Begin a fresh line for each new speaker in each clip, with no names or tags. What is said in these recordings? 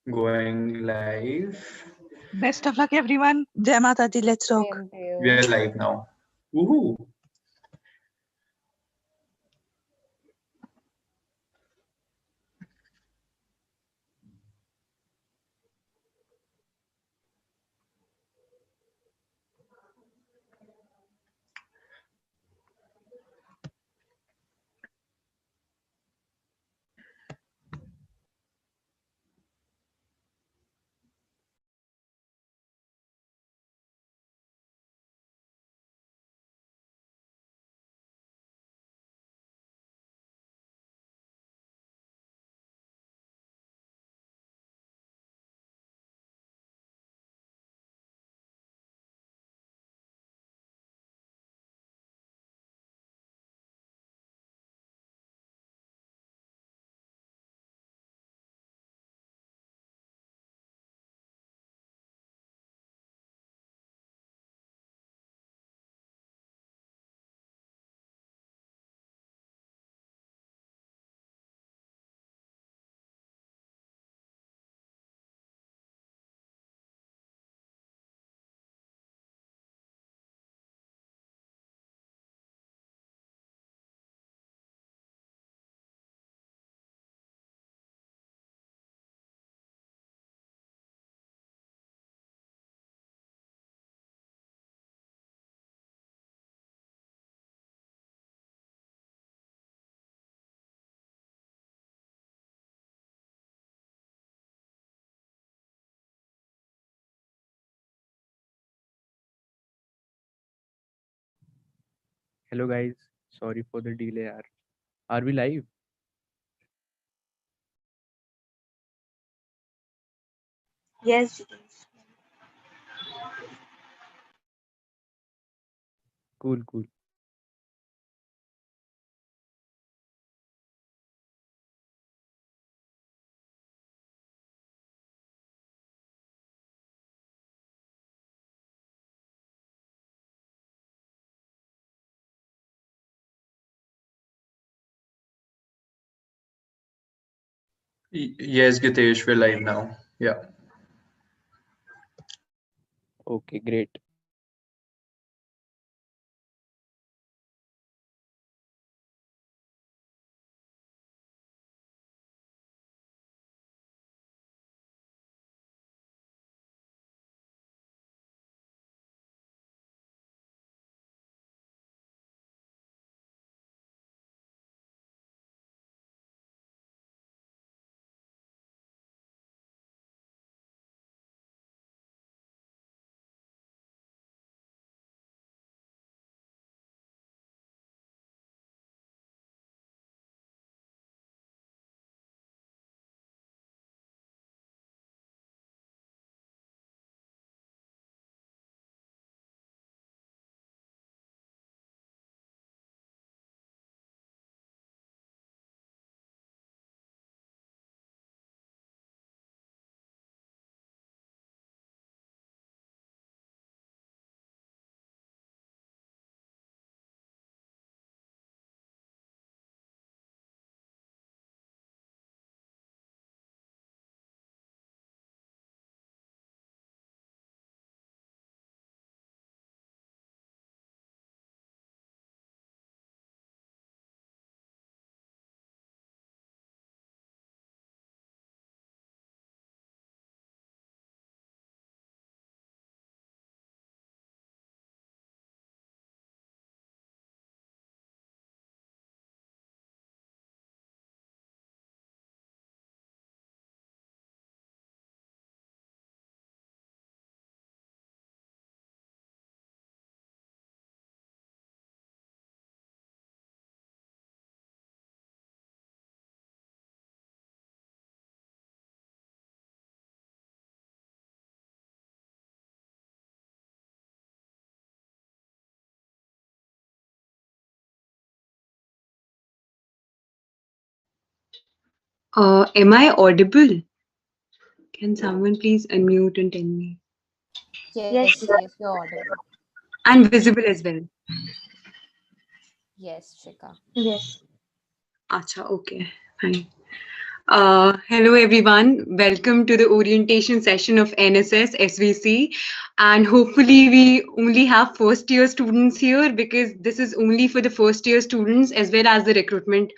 Going live.
Best of luck, everyone. Jai Mata Di, let's rock.
Same to you.
We are live now. Woohoo!
Hello guys, sorry for the delay. Are we live?
Yes.
Cool, cool.
Yes, Gitesh, we're live now. Yeah.
Okay, great.
Am I audible? Can someone please unmute and tell me?
Yes, yes, you're audible.
And visible as well.
Yes, Shika.
Yes. Acha, okay, fine. Hello everyone, welcome to the orientation session of NSS SVC, and hopefully we only have first year students here because this is only for the first year students as well as the recruitment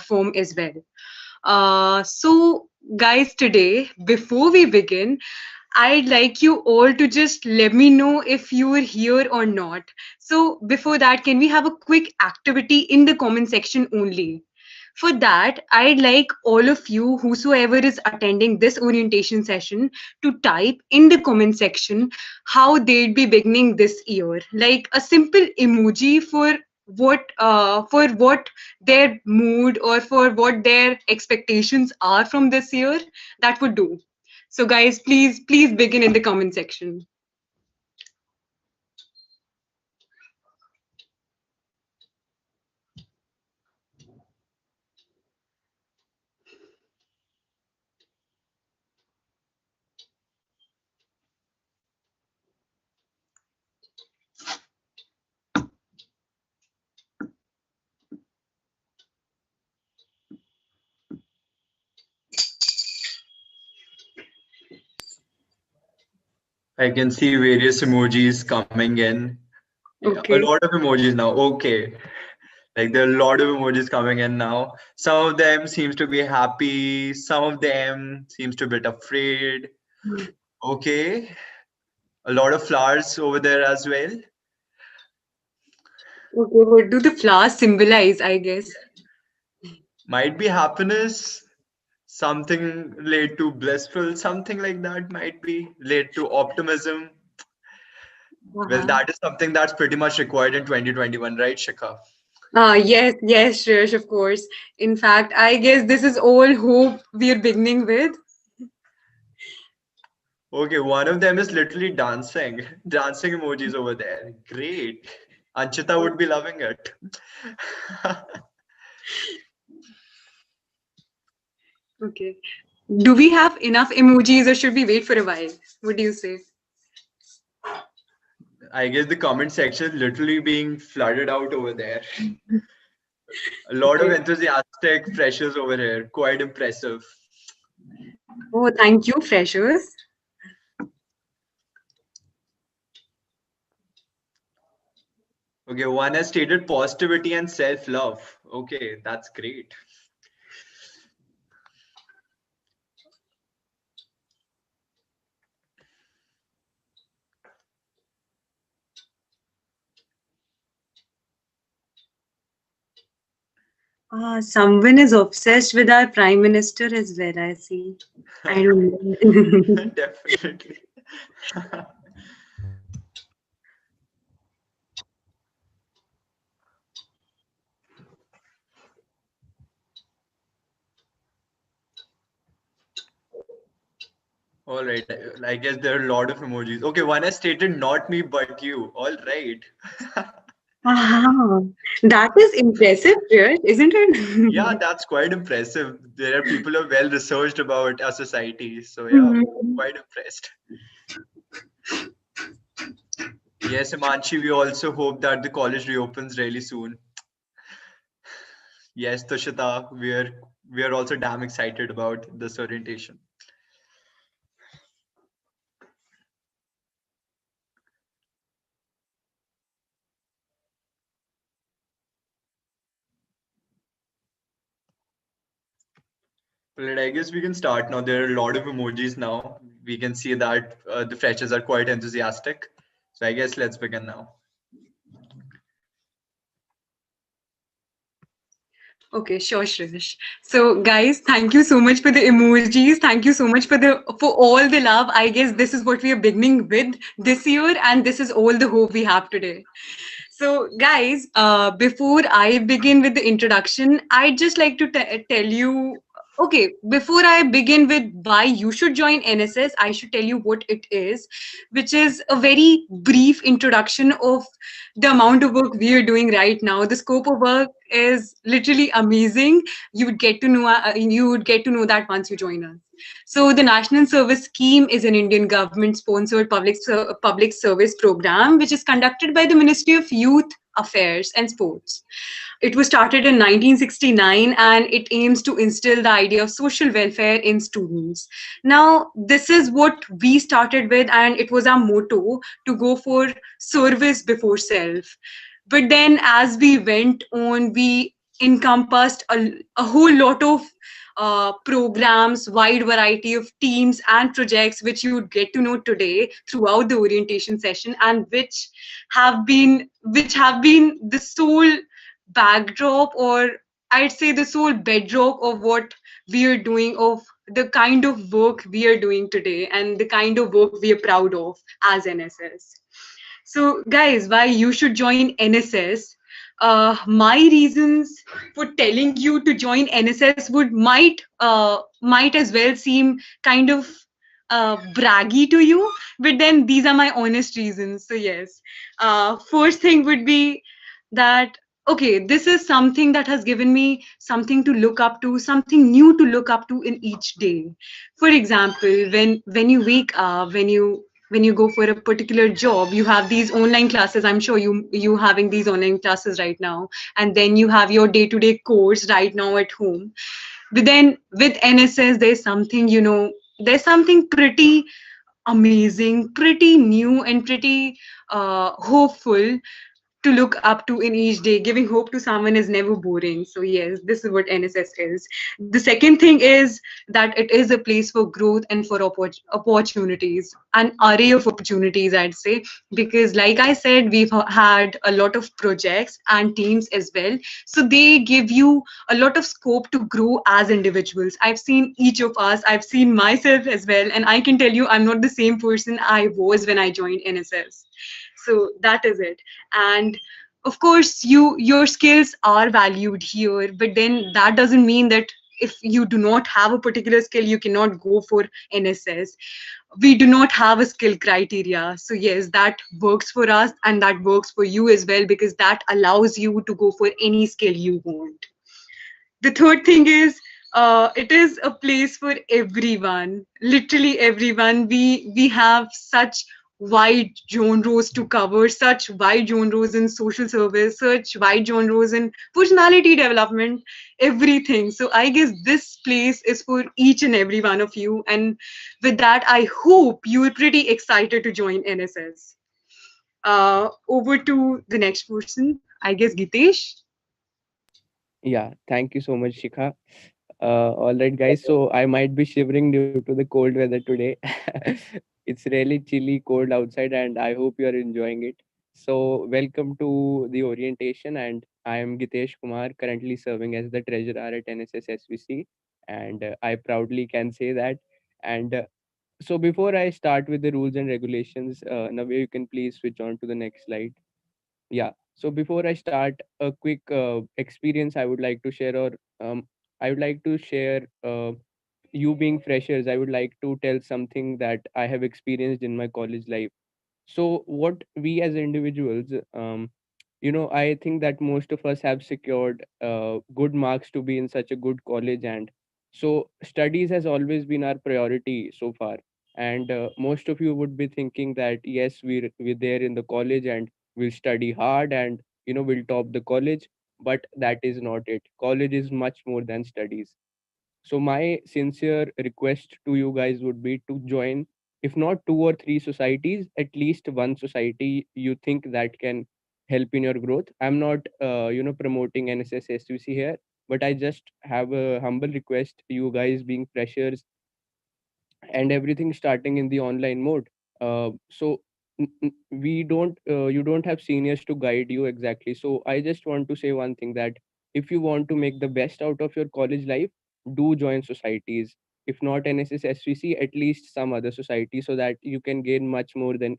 form as well. So guys, today before we begin, I'd like you all to just let me know if you were here or not. So before that, can we have a quick activity in the comment section only? For that, I'd like all of you, whosoever is attending this orientation session, to type in the comment section how they'd be beginning this year. Like a simple emoji for what their mood or for what their expectations are from this year, that would do. So guys, please begin in the comment section.
I can see various emojis coming in.
Okay.
A lot of emojis now. Okay. Like there are a lot of emojis coming in now. Some of them seems to be happy. Some of them seems to be a bit afraid. Okay. A lot of flowers over there as well.
Okay, what do the flowers symbolize, I guess?
Might be happiness, something related to blissful, something like that might be related to optimism. Well, that is something that's pretty much required in 2021, right, Shikha?
Yes, Shreyash, of course. In fact, I guess this is all hope we are beginning with.
Okay, one of them is literally dancing emojis over there. Great. Anchita would be loving it.
Okay. Do we have enough emojis or should we wait for a while? What do you say?
I guess the comment section is literally being flooded out over there. A lot of enthusiastic freshers over here. Quite impressive.
Oh, thank you, freshers.
Okay, one has stated positivity and self-love. Okay, that's great.
Someone is obsessed with our Prime Minister as well, I see. I don't know.
Definitely. All right. I guess there are a lot of emojis. Okay, one has stated not me but you. All right.
That is impressive, right? Isn't it?
Yeah, that's quite impressive. There are people who are well researched about our society. So yeah, quite impressed. Yes, Imanchi, we also hope that the college reopens really soon. Yes, Tushita, we are also damn excited about this orientation. Well, I guess we can start now. There are a lot of emojis now. We can see that the freshers are quite enthusiastic. So I guess let's begin now.
Okay, sure, Shrivish. So, guys, thank you so much for the emojis. Thank you so much for all the love. I guess this is what we are beginning with this year, and this is all the hope we have today. So, guys, before I begin with the introduction, I'd just like to tell you. Okay, before I begin with why you should join NSS, I should tell you what it is, which is a very brief introduction of the amount of work we are doing right now, the scope of work is literally amazing. You would get to know that once you join us. So the National Service Scheme is an Indian government sponsored public service program which is conducted by the Ministry of Youth Affairs and Sports. It was started in 1969 and it aims to instill the idea of social welfare in students. Now, this is what we started with, and it was our motto to go for service before self. But then, as we went on, we encompassed a whole lot of programs, wide variety of teams and projects, which you would get to know today throughout the orientation session, and which have been the sole backdrop, or I'd say the sole bedrock of what we are doing, of the kind of work we are doing today, and the kind of work we are proud of as NSS. So, guys, why you should join NSS? My reasons for telling you to join NSS might as well seem kind of braggy to you, but then these are my honest reasons. So yes, first thing would be that okay, this is something that has given me something to look up to, something new to look up to in each day. For example, when you wake up, when you go for a particular job, you have these online classes. I'm sure you having these online classes right now, and then you have your day-to-day course right now at home. But then with NSS, there's something pretty amazing, pretty new, and pretty hopeful to look up to in each day. Giving hope to someone is never boring. So yes, this is what NSS is. The second thing is that it is a place for growth and for opportunities, an array of opportunities, I'd say, because like I said, we've had a lot of projects and teams as well. So they give you a lot of scope to grow as individuals. I've seen each of us, I've seen myself as well, and I can tell you I'm not the same person I was when I joined NSS. So that is it. And of course, your skills are valued here, but then that doesn't mean that if you do not have a particular skill, you cannot go for NSS. We do not have a skill criteria. So yes, that works for us and that works for you as well, because that allows you to go for any skill you want. The third thing is it is a place for everyone, literally everyone. We have such wide genres to cover, such wide genres in social service, such wide genres in personality development, everything. So I guess this place is for each and every one of you, and with that I hope you are pretty excited to join NSS. Over to the next person, I guess Gitesh.
Yeah, thank you so much, Shikha. All right, guys. So I might be shivering due to the cold weather today. It's really chilly, cold outside, and I hope you are enjoying it. So, welcome to the orientation, and I am Gitesh Kumar, currently serving as the treasurer at NSS SVC, and I proudly can say that. And so, before I start with the rules and regulations, Navya, you can please switch on to the next slide. Yeah. So before I start, a quick experience I would like to share, or I would like to share. You being freshers, I would like to tell something that I have experienced in my college life. So what we as individuals, I think that most of us have secured good marks to be in such a good college, and so studies has always been our priority so far. And most of you would be thinking that yes, we're there in the college and we'll study hard, and we'll top the college. But that is not it. College is much more than studies. So my sincere request to you guys would be to join, if not two or three societies, at least one society you think that can help in your growth. I'm not, promoting NSS SVC here, but I just have a humble request. You guys being freshers and everything starting in the online mode, so we don't you don't have seniors to guide you exactly. So I just want to say one thing, that if you want to make the best out of your college life, do join societies. If not NSS SVC, at least some other society, so that you can gain much more than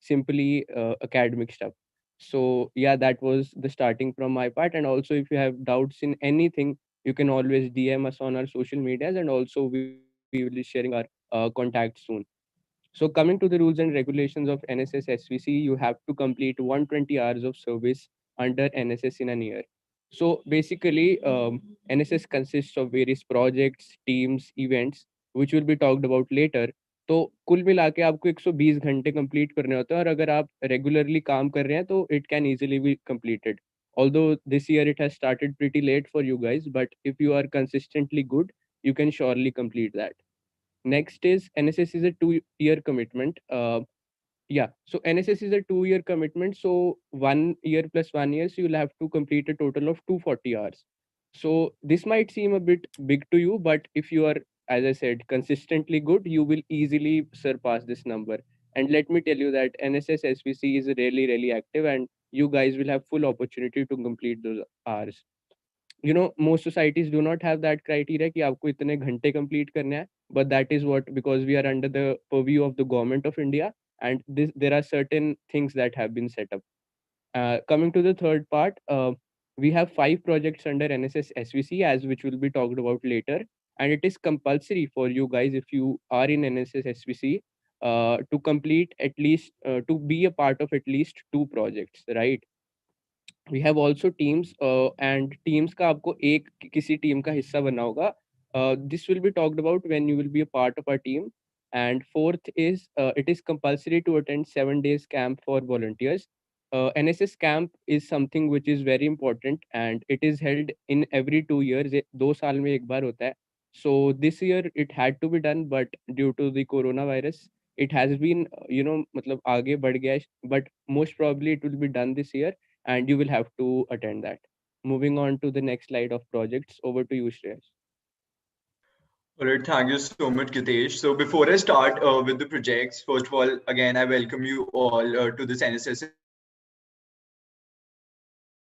simply academic stuff. So yeah, that was the starting from my part. And also, if you have doubts in anything, you can always DM us on our social medias, and also we will be sharing our contacts soon. So coming to the rules and regulations of NSS SVC, you have to complete 120 hours of service under NSS in a year. So basically, NSS consists of various projects, teams, events, which will be talked about later. तो कुल मिला के आपको 120 घंटे complete करने होते हैं, और अगर आप रेगुलरली काम कर रहे हैं तो it can easily be completed. Although this year it has started pretty late for you guys, but if you are consistently good, you can surely complete that. Next is NSS is a 2-year commitment. Yeah, so NSS is a 2-year commitment. So 1 year plus 1 year, so you'll have to complete a total of 240 hours. So this might seem a bit big to you, but if you are, as I said, consistently good, you will easily surpass this number. And let me tell you that NSS SVC is really, really active, and you guys will have full opportunity to complete those hours. You know, most societies do not have that criteria कि आपको इतने घंटे complete करने हैं, but that is what, because we are under the purview of the government of India, and there are certain things that have been set up. Coming to the third part, we have 5 projects under NSS SVC, as which will be talked about later, and it is compulsory for you guys, if you are in NSS SVC, to complete at least, to be a part of at least 2 projects, right? We have also teams, and teams का आपको एक किसी team का हिस्सा बनना होगा. This will be talked about when you will be a part of our team. And fourth is, it is compulsory to attend 7 days camp for volunteers. NSS camp is something which is very important, and it is held in every 2 years. 2 साल में एक बार होता है. So this year it had to be done, but due to the coronavirus, it has been, मतलब आगे बढ़ गया है, but most probably it will be done this year, and you will have to attend that. Moving on to the next slide of projects. Over to you, Shreyas.
All right, thank you so much, Gitesh. So before I start with the projects, first of all, again, I welcome you all to this NSS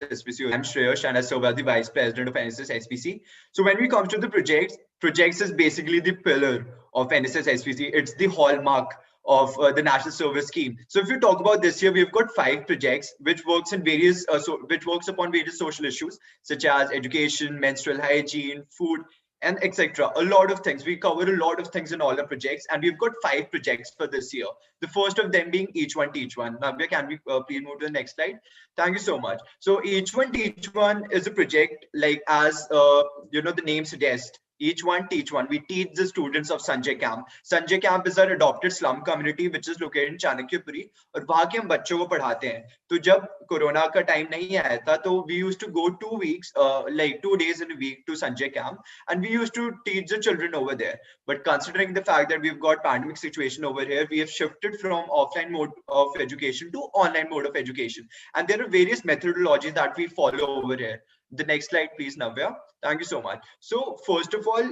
SVC. I'm Shreyash, and I serve as the Vice President of NSS SVC. So when we come to the projects is basically the pillar of NSS SVC. It's the hallmark of the National Service Scheme. So if you talk about this year, we've got 5 projects which works in various, which works upon various social issues such as education, menstrual hygiene, food, and etc. A lot of things. We cover a lot of things in all our projects, and we've got 5 projects for this year. The first of them being Each One Teach One. Navya, can we please move to the next slide? Thank you so much. So Each One Teach One is a project, like as the name suggests. Each One Teach One. We teach the students of Sanjay Camp. Sanjay Camp is our adopted slum community which is located in Chanakyapuri, और वहाँ के हम बच्चों को पढ़ाते हैं. तो जब कोरोना का टाइम नहीं आया था, तो we used to go 2 weeks, like 2 days in a week to Sanjay Camp, and we used to teach the children over there. But considering the fact that we've got pandemic situation over here, we have shifted from offline mode of education to online mode of education, and there are various methodologies that we follow over here. The next slide, please, Navya. Thank you so much. So first of all,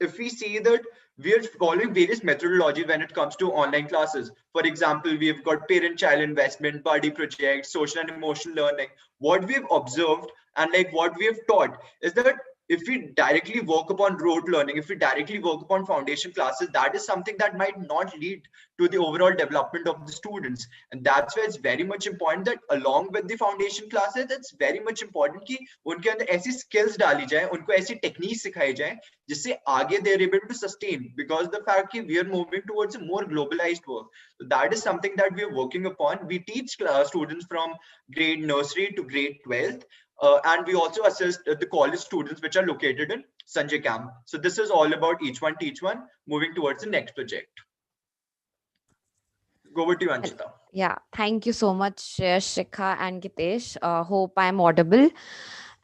if we see that we are following various methodologies when it comes to online classes. For example, we've got parent-child investment, buddy projects, social and emotional learning. What we've observed and like what we have taught is that if we directly work upon rote learning, if we directly work upon foundation classes, that is something that might not lead to the overall development of the students. And that's why it's very much important that along with the foundation classes, it's very much important कि उनके अंदर ऐसी skills डाली जाए, उनको ऐसी techniques सिखाई जाए, जिससे आगे they're able to sustain, because the fact that we are moving towards a more globalized work. So that is something that we are working upon. We teach students from grade nursery to grade 12th. And we also assist the college students which are located in Sanjay Camp. So this is all about Each One Teach One. Moving towards the next project. Go over to you, Anchita.
Yeah, thank you so much, Shikha and Gitesh. Hope I'm audible.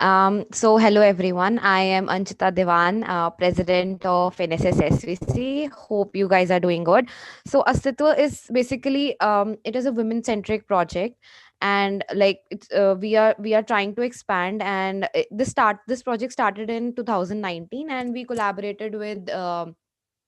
So hello everyone, I am Anchita Devan, President of NSS SVC. Hope you guys are doing good. So ASTITVA is basically, it is a women-centric project, and like it's we are trying to expand, and this project started in 2019, and we collaborated with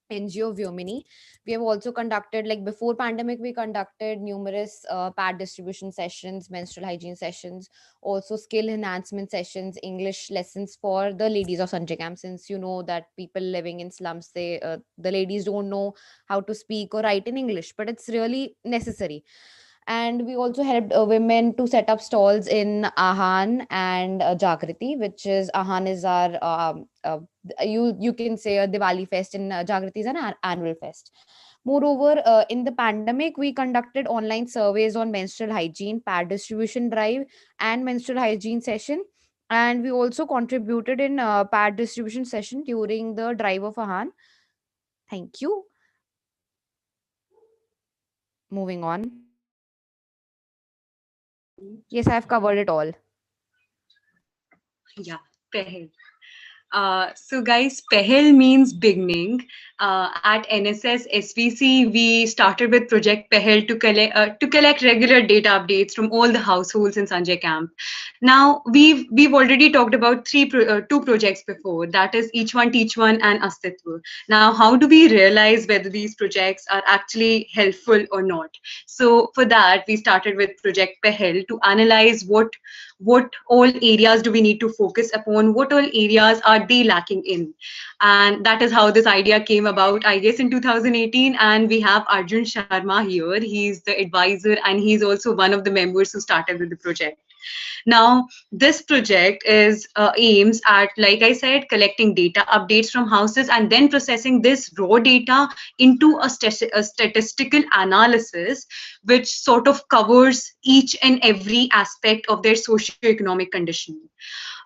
NGO Vyomini. We have also conducted, like before pandemic, we conducted numerous pad distribution sessions, menstrual hygiene sessions, also skill enhancement sessions, English lessons for the ladies of Sanjay Camp. Since you know that people living in slums, the ladies don't know how to speak or write in English, but it's really necessary. And we also helped women to set up stalls in AHAAN and Jagriti, which is AHAAN is our you can say a Diwali fest, in Jagriti is an annual fest. Moreover, in the pandemic, we conducted online surveys on menstrual hygiene, pad distribution drive, and menstrual hygiene session. And we also contributed in pad distribution session during the drive of AHAAN. Thank you. Moving on. Yes, I have covered it all.
Yeah, Pehel. So guys, Pehel means beginning. At NSS SVC, we started with Project Pehel to collect regular data updates from all the households in Sanjay Camp. Now we've already talked about two projects before. That is Each One Teach One and ASTITVA. Now, how do we realize whether these projects are actually helpful or not? So for that, we started with Project Pehel to analyze what all areas do we need to focus upon, what all areas are they lacking in. And that is how this idea came about, I guess, in 2018. And we have Arjun Sharma here. He's the advisor and he's also one of the members who started with the project. Now, this project is aims at, like I said, collecting data updates from houses and then processing this raw data into a statistical analysis, which sort of covers each and every aspect of their socioeconomic condition.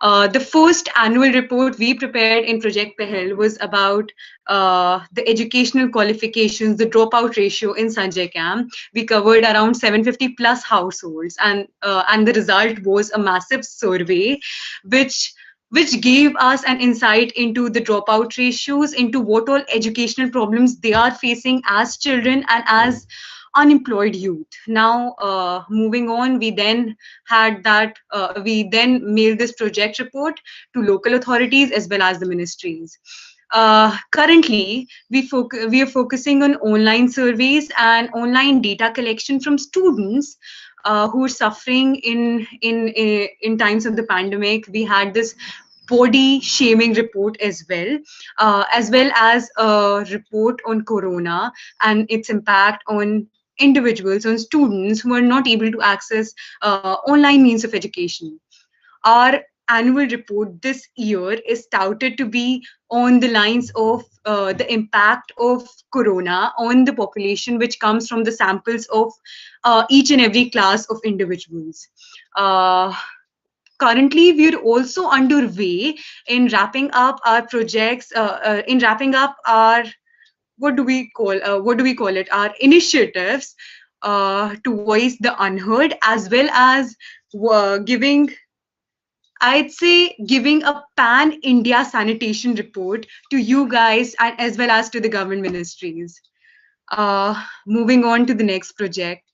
The first annual report we prepared in Project Pehel was about the educational qualifications, the dropout ratio in Sanjay Camp. We covered around 750 plus households, and the result was a massive survey, which gave us an insight into the dropout ratios, into what all educational problems they are facing as children and as unemployed youth. Now, moving on, we then mailed this project report to local authorities as well as the ministries. Currently, we are focusing on online surveys and online data collection from students who are suffering in times of the pandemic. We had this body shaming report as well as a report on corona and its impact on individuals, on students who are not able to access online means of education. Our annual report this year is touted to be on the lines of the impact of corona on the population, which comes from the samples of each and every class of individuals. Currently, we're also underway in wrapping up our projects, in wrapping up our what do we call it, our initiatives to voice the unheard, as well as giving, I'd say, giving a pan India sanitation report to you guys and as well as to the government ministries. Moving on to the next project.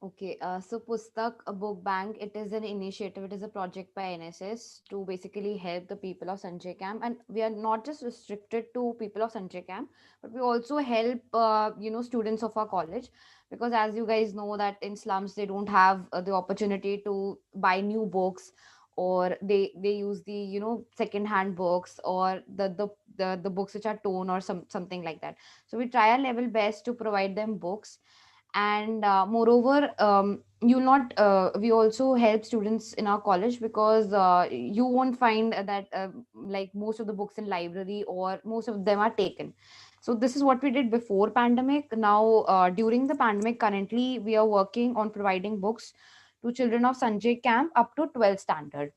Okay, so Pustak, a book bank, it is an initiative, it is a project by NSS to basically help the people of Sanjay Camp. And we are not just restricted to people of Sanjay Camp, but we also help, students of our college. Because as you guys know that in slums, they don't have the opportunity to buy new books, or they use the, second hand books, or the books which are torn or something like that. So we try our level best to provide them books. And moreover, you'll not we also help students in our college, because you won't find that like most of the books in library, or most of them are taken. So this is what we did before pandemic. Now, during the pandemic, currently we are working on providing books to children of Sanjay Camp up to 12th standard.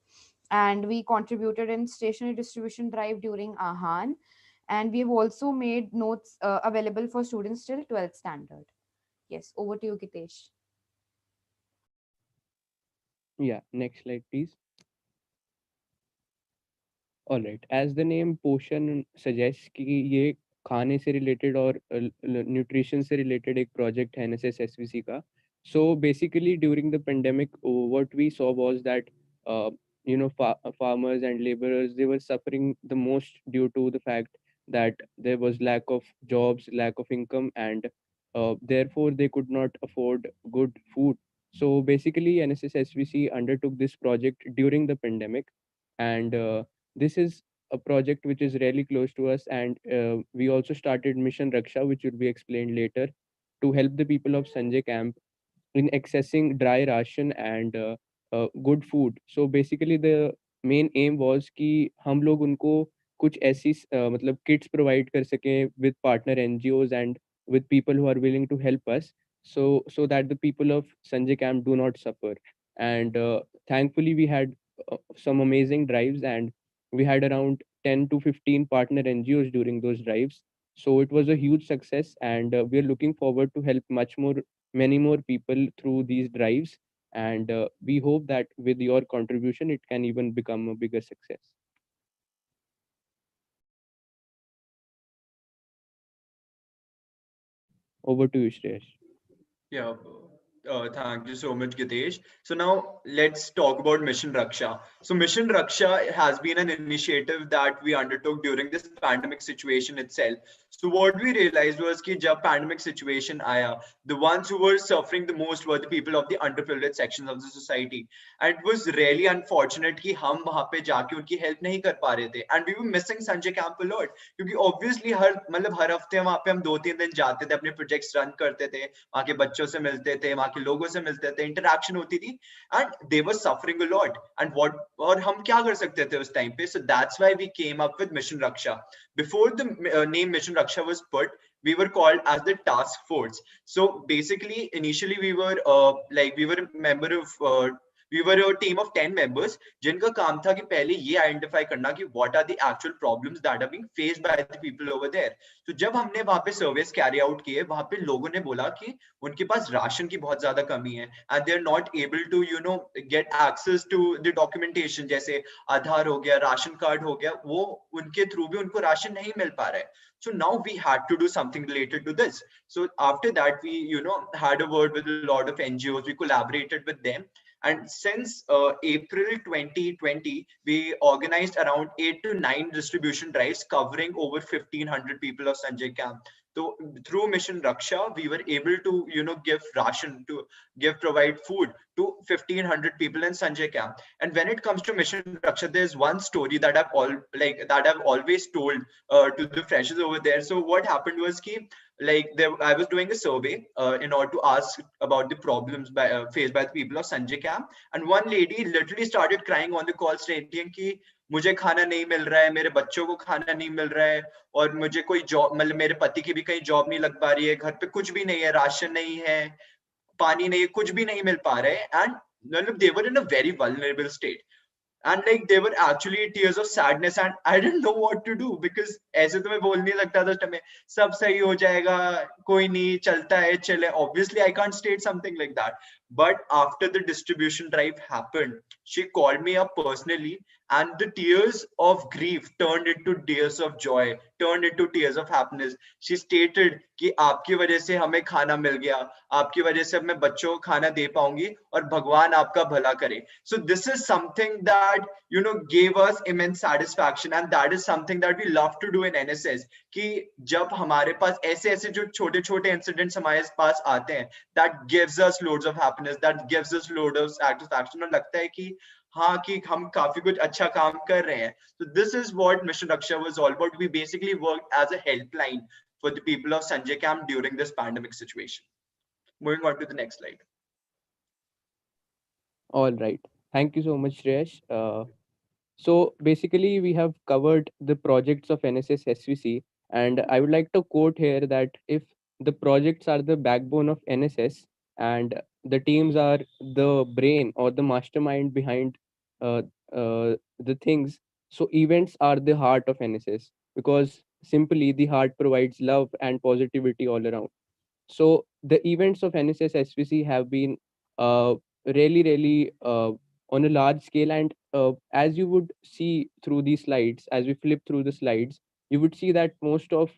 And we contributed in stationery distribution drive during AHAAN. And we have also made notes available for students till 12th standard. Yes, over to you, Gitesh.
Yeah, next slide, please. All right. As the name पोषण suggests कि ये खाने से related और nutrition से related एक project है NSS SVC का. So basically during the pandemic, what we saw was that farmers and laborers, they were suffering the most due to the fact that there was lack of jobs, lack of income, and therefore they could not afford good food. So basically NSS SVC undertook this project during the pandemic, and this is a project which is really close to us. And we also started Mission Raksha, which will be explained later, to help the people of Sanjay Camp in accessing dry ration and good food. So basically the main aim was कि हम लोग उनको कुछ ऐसी मतलब kits provide कर सकें with partner NGOs and with people who are willing to help us, so that the people of Sanjay Camp do not suffer. And thankfully we had some amazing drives, and we had around 10 to 15 partner NGOs during those drives. So it was a huge success, and we are looking forward to help many more people through these drives. And we hope that with your contribution it can even become a bigger success. Over to you, Shreyash.
Yeah, thank you so much, Gitesh. So now let's talk about Mission Raksha. So Mission Raksha has been an initiative that we undertook during this pandemic situation itself. So what we realized was कि जब pandemic situation आया, the ones who were suffering the most were the people of the underprivileged sections of the society. And it was really unfortunate कि हम वहाँ पे जाके उनकी help नहीं कर पा रहे थे. And we were missing Sanjay Camp a lot. क्योंकि obviously हर हफ्ते वहाँ पे हम 2-3 दिन जाते थे, अपने projects run करते थे, वहाँ के बच्चों से मिलते थे, वहाँ के लोगों से मिलते थे, इंटरेक्शन होती थी, and they were suffering a lot. And what और हम क्या कर सकते थे उस टाइम पे? So that's why we came up with mission Raksha. Before the name mission Raksha was put, we were called as the task force. So basically initially we were we were a team of 10 members जिनका काम था कि पहले ये identify करना कि what are the actual problems that are being faced by the people over there. तो जब हमने वहां पे सर्वेस कैरी आउट किए, वहां पे लोगों ने बोला कि उनके पास राशन की बहुत ज्यादा कमी है, and they are not able to get access to the documentation, जैसे आधार हो गया, राशन कार्ड हो गया, वो उनके थ्रू भी उनको राशन नहीं मिल पा रहा है. So now we had to do something related to this. So after that we had a word with a lot of NGOs, we collaborated with them, and since April 2020 we organized around 8 to 9 distribution drives covering over 1500 people of Sanjay Camp. So through Mission Raksha we were able to give ration, to provide food to 1500 people in Sanjay Camp. And when it comes to Mission Raksha, there's one story that I've always told to the freshers over there. So what happened was ki, I was doing a survey in order to ask about the problems faced by the people of Sanjay Camp, and one lady literally started crying on the call stating कि मुझे खाना नहीं मिल रहा है, मेरे बच्चों को खाना नहीं मिल रहा है, और मुझे कोई जॉब, मतलब मेरे पति की भी कहीं जॉब नहीं लग पा रही है, घर पे कुछ भी नहीं है, राशन नहीं है, पानी नहीं है, कुछ भी नहीं मिल पा रहा है. एंड मतलब they were in a very vulnerable state, and they were actually tears of sadness, and I didn't know what to do, because ऐसे तो मैं बोल नहीं सकता था उस टाइम में सब सही हो जाएगा, कोई नहीं, चलता है, चले. Obviously I can't state something like that. But after the distribution drive happened, she called me up personally, and the tears of grief turned into tears of joy, turned into tears of happiness. She stated कि आपकी वजह से हमें खाना मिल गया, आपकी वजह से मैं बच्चों को खाना दे पाऊंगी, और भगवान आपका भला करे. So this is something that gave us immense satisfaction, and that is something that we love to do in NSS. कि जब हमारे पास ऐसे ऐसे जो छोटे छोटे इंसिडेंट्स हमारे पास आते हैं, that gives us loads of happiness, that gives us loads of satisfaction, और लगता है कि हाँ कि हम काफी कुछ अच्छा काम कर रहे हैं. So this is what Mission Raksha was all about. We basically worked as a helpline for the people of Sanjay Camp during this pandemic situation. Moving on to the next slide.
All right. Thank you so much, Shreyash. So basically, we have covered the projects of NSS SVC, and I would like to quote here that if the projects are the backbone of NSS and the teams are the brain or the mastermind behind uh, the things, so events are the heart of NSS, because simply the heart provides love and positivity all around. So the events of NSS SVC have been really on a large scale, and as you would see through these slides, as we flip through the slides, you would see that most of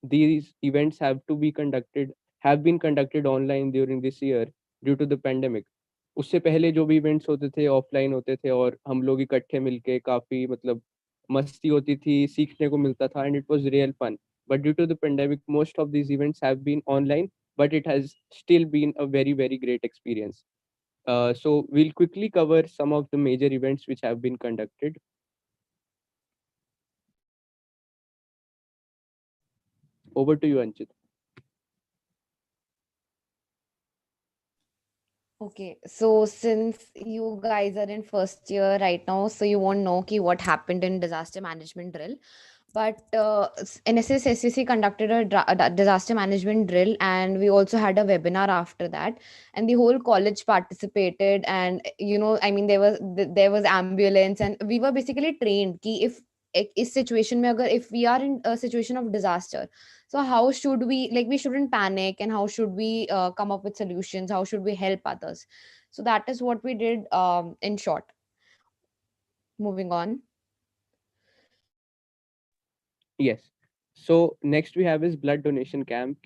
these events have been conducted online during this year due to the pandemic. उससे पहले जो भी events होते थे offline होते थे, और हम लोग इकट्ठे मिलके काफी मतलब मस्ती होती थी, सीखने को मिलता था, and it was real fun. But due to the pandemic, most of these events have been online, but it has still been a very great experience. So we'll quickly cover some of the major events which have been conducted. Over to you, Anchit.
Okay, so since you guys are in first year right now, so you won't know what happened in disaster management drill. But NSS SVC conducted a disaster management drill, and we also had a webinar after that, and the whole college participated. And I mean, there was ambulance, and we were basically trained ki if situation mein agar if we are in a situation of disaster, so how should we, like, we shouldn't panic, and how should we come up with solutions, how should we help others. So that is what we did, in short. Moving on.
Yes. So next we have is blood donation camp.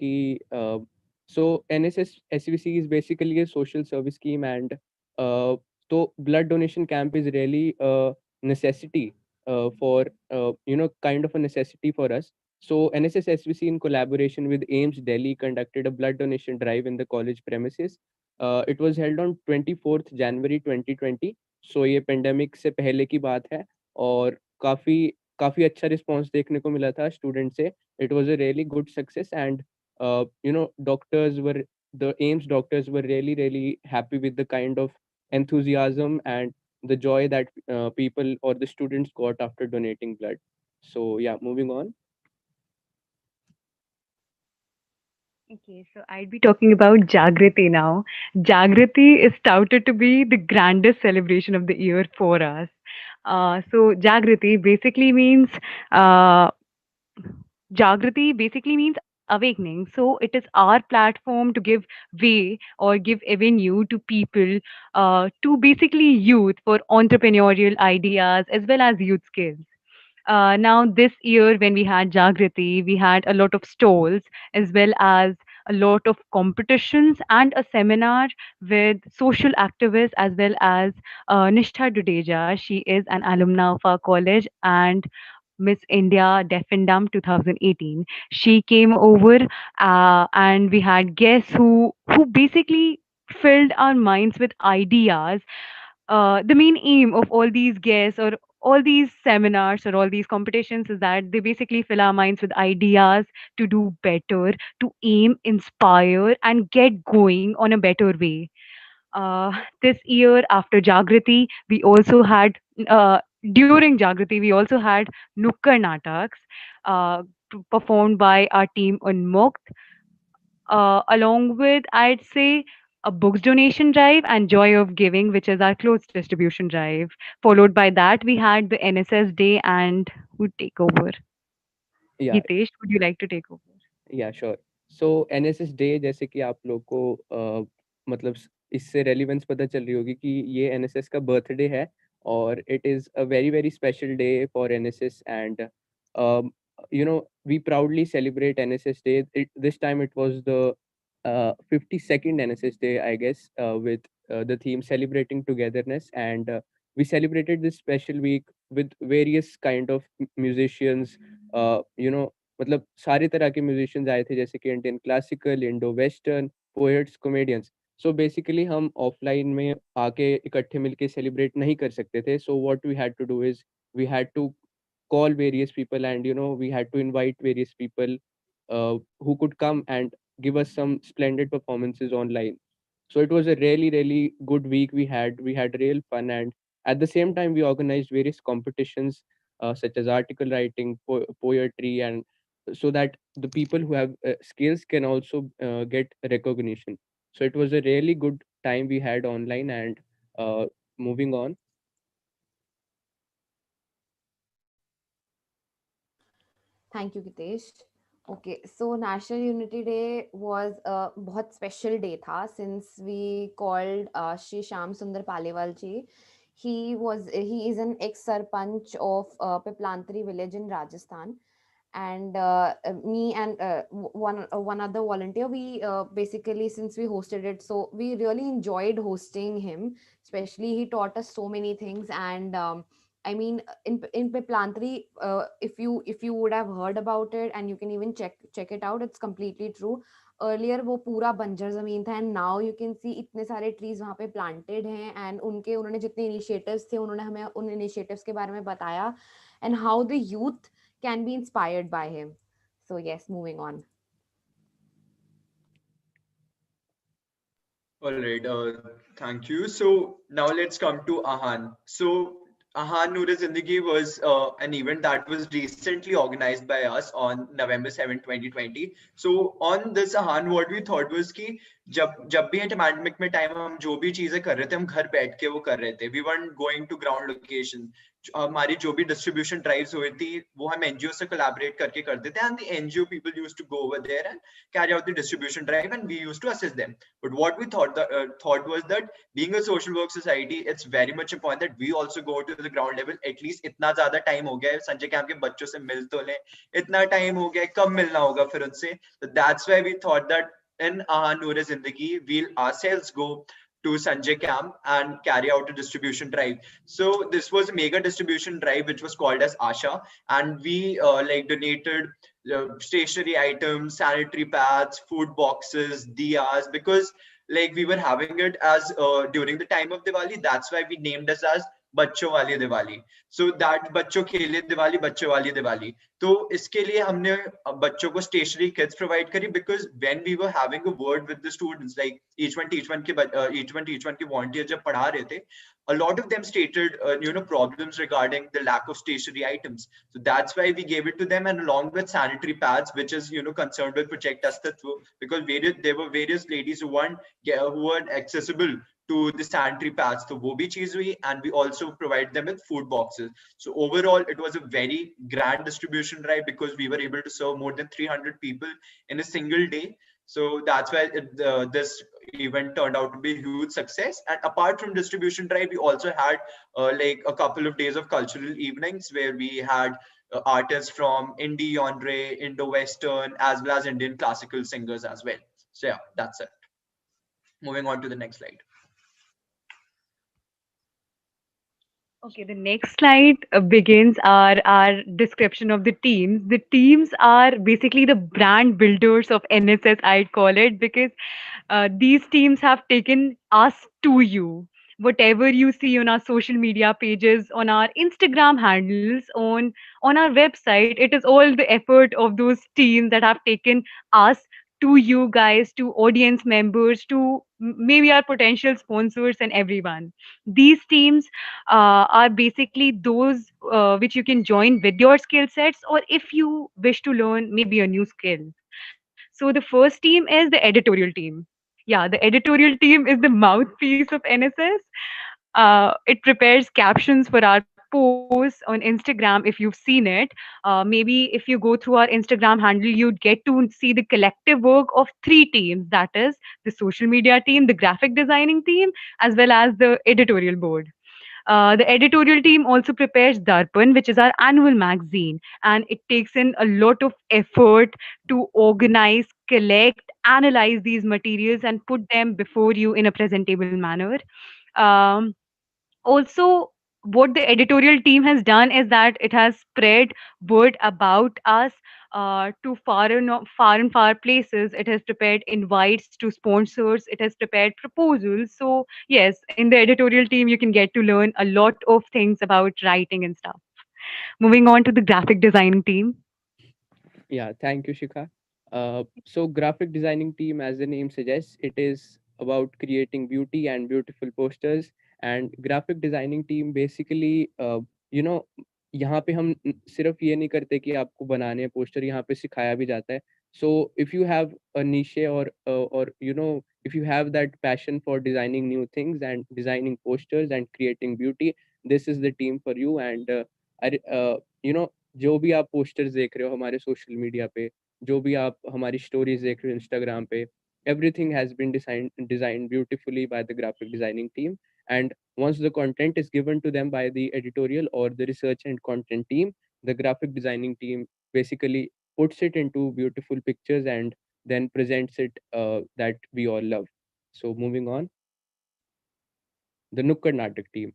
So NSS SVC is basically a social service scheme, and so blood donation camp is really a necessity for kind of a necessity for us. So NSS SVC in collaboration with AIMS Delhi conducted a blood donation drive in the college premises. It was held on 24th January 2020. So ये pandemic से पहले की बात है, और काफी काफी अच्छा रिस्पॉन्स देखने को मिला था स्टूडेंट से. It was a really good success, and doctors were the AIIMS doctors were really happy with the kind of enthusiasm and the joy that people or the students got after donating blood. So yeah, moving on.
Okay, so I'd be talking about Jagriti now. Jagriti is touted to be the grandest celebration of the year for us. So Jagriti basically means uh, Jagriti basically means awakening. So it is our platform to give way or give avenue to people, to basically youth for entrepreneurial ideas as well as youth skills. Now, this year, when we had Jagriti, we had a lot of stalls as well as a lot of competitions and a seminar with social activists as well as Nishtha Dudeja. She is an alumna of our college and Miss India Deaf and Dumb 2018. She came over, and we had guests who basically filled our minds with ideas. The main aim of all these guests or all these seminars or all these competitions is that they basically fill our minds with ideas to do better, to aim, inspire, and get going on a better way. This year, after Jagriti, we also had, during Jagriti, we also had NUKKAD Nataks, performed by our team Unmukt, along with, I'd say, a books donation drive and Joy of Giving, which is our clothes distribution drive. Followed by that, we had the NSS Day, and who'd take over?
Yeah.
Hitesh, would you like to take over?
या sure. सो NSS day, जैसे कि आप लोग को मतलब इससे relevance पता चल रही होगी कि ये एनएसएस का बर्थडे है, और it is a very very special day for NSS. And we proudly celebrate NSS Day. This time it was the 52nd NSS Day, I guess, with the theme celebrating togetherness. And we celebrated this special week with various kind of musicians. मतलब सारे तरह के musicians आए थे, जैसे कि Indian classical, Indo western, poets, comedians. So basically हम offline में आके इकट्ठे मिलके सेलिब्रेट नहीं कर सकते थे. So what we had to do is we had to call various people, and we had to invite various people who could come and give us some splendid performances online. So it was a really really good week. We had real fun, and at the same time we organized various competitions, such as article writing, poetry, and so that the people who have skills can also get recognition. So it was a really good time we had online. And moving on.
Thank you, Gitesh. Okay, so National Unity Day was a बहुत special day था, since we called Shri Shyam Sundar Paliwal ji. He is an ex sarpanch of Piplantri village in Rajasthan, and me and one other volunteer, we basically, since we hosted it, so we really enjoyed hosting him. Especially, he taught us so many things. And I mean, in Piplantri, if you would have heard about it, and you can even check it out, it's completely true. Earlier वो पूरा बंजर जमीन था, and now you can see इतने सारे trees वहाँ पे planted हैं, and उन्होंने जितने initiatives थे, उन्होंने हमें उन initiatives के बारे में बताया, and how the youth can be inspired by him. So yes, moving on.
All right. Thank you. So now let's come to AHAAN. So AHAAN NOOR Zindagi was an event that was recently organized by us on November 7, 2020. So on this AHAAN, what we thought was कि जब भी pandemic में time हम जो भी चीजें कर रहे थे हम घर बैठ के वो कर रहे थे. We weren't going to ground location. हमारी जो भी distribution drives हुई थी वो हम NGO से collaborate करके करते थे, and the NGO people used to go over there and carry out the distribution drive, and we used to assist them. But what we thought was that being a social work society, it's very much important that we also go to the ground level. At least इतना ज़्यादा time हो गया है Sanjay camp के बच्चों से मिल तो लें, इतना time हो गया है, कब मिलना होगा फिर उनसे. So that's why we thought that in Noor Zindagi, we'll ourselves go to Sanjay Camp and carry out a distribution drive. So this was a mega distribution drive which was called as ASHA, and we like donated stationery items, sanitary pads, food boxes, diyas, because like we were having it as during the time of Diwali. That's why we named us as बच्चों वाली Diwali. So that बच्चों खेले दिवाली, बच्चों वाली दिवाली. तो इसके लिए हमने बच्चों को stationery kits provide करी, because when we were having a word with the students, like each one के volunteers जब पढ़ा रहे थे, a lot of them stated problems regarding the lack of stationery items. So that's why we gave it to them, and along with sanitary pads, which is concerned with Project ASTITVA, because there were various ladies who weren't accessible to the sanitary pads. So wo bhi cheez hui, and we also provide them with food boxes. So overall, it was a very grand distribution drive because we were able to serve more than 300 people in a single day. So that's why this event turned out to be a huge success. And apart from distribution drive, we also had like a couple of days of cultural evenings where we had artists from indie genre, Indo-Western, as well as Indian classical singers as well. So yeah, that's it. Moving on to the next slide.
Okay, the next slide begins our description of the teams. The teams are basically the brand builders of NSS, I'd call it, because these teams have taken us to you. Whatever you see on our social media pages, on our Instagram handles, on our website, it is all the effort of those teams that have taken us to you guys, to audience members, to maybe our potential sponsors and everyone. These teams are basically those which you can join with your skill sets, or if you wish to learn maybe a new skill. So the first team is the editorial team. Yeah, the editorial team is the mouthpiece of NSS. It prepares captions for our posts on Instagram if you've seen it. Maybe if you go through our Instagram handle, you'd get to see the collective work of three teams, that is, the social media team, the graphic designing team, as well as the editorial board. The editorial team also prepares Darpan, which is our annual magazine, and it takes in a lot of effort to organize, collect, analyze these materials, and put them before you in a presentable manner. Um, Also, what the editorial team has done is that it has spread word about us to far and far places. It has prepared invites to sponsors. It has prepared proposals. So yes, in the editorial team, you can get to learn a lot of things about writing and stuff. Moving on to the graphic designing team.
Yeah, thank you, Shikha. So graphic designing team, as the name suggests, it is about creating beauty and beautiful posters. And graphic designing team basically, you know, यहाँ पे हम सिर्फ ये नहीं करते कि आपको बनाने हैं पोस्टर, यहाँ पे सिखाया भी जाता है. So if you have a niche or if you have that passion for designing new things and designing posters and creating beauty, this is the team for you. And you know, जो भी आप posters देख रहे हो हमारे social media पे, जो भी आप हमारी स्टोरीज देख रहे हो इंस्टाग्राम पे, everything has been designed beautifully by the graphic designing team. And once the content is given to them by the editorial or the research and content team, the graphic designing team basically puts it into beautiful pictures and then presents it that we all love. So moving on, the नुक्कड़ नाटक team.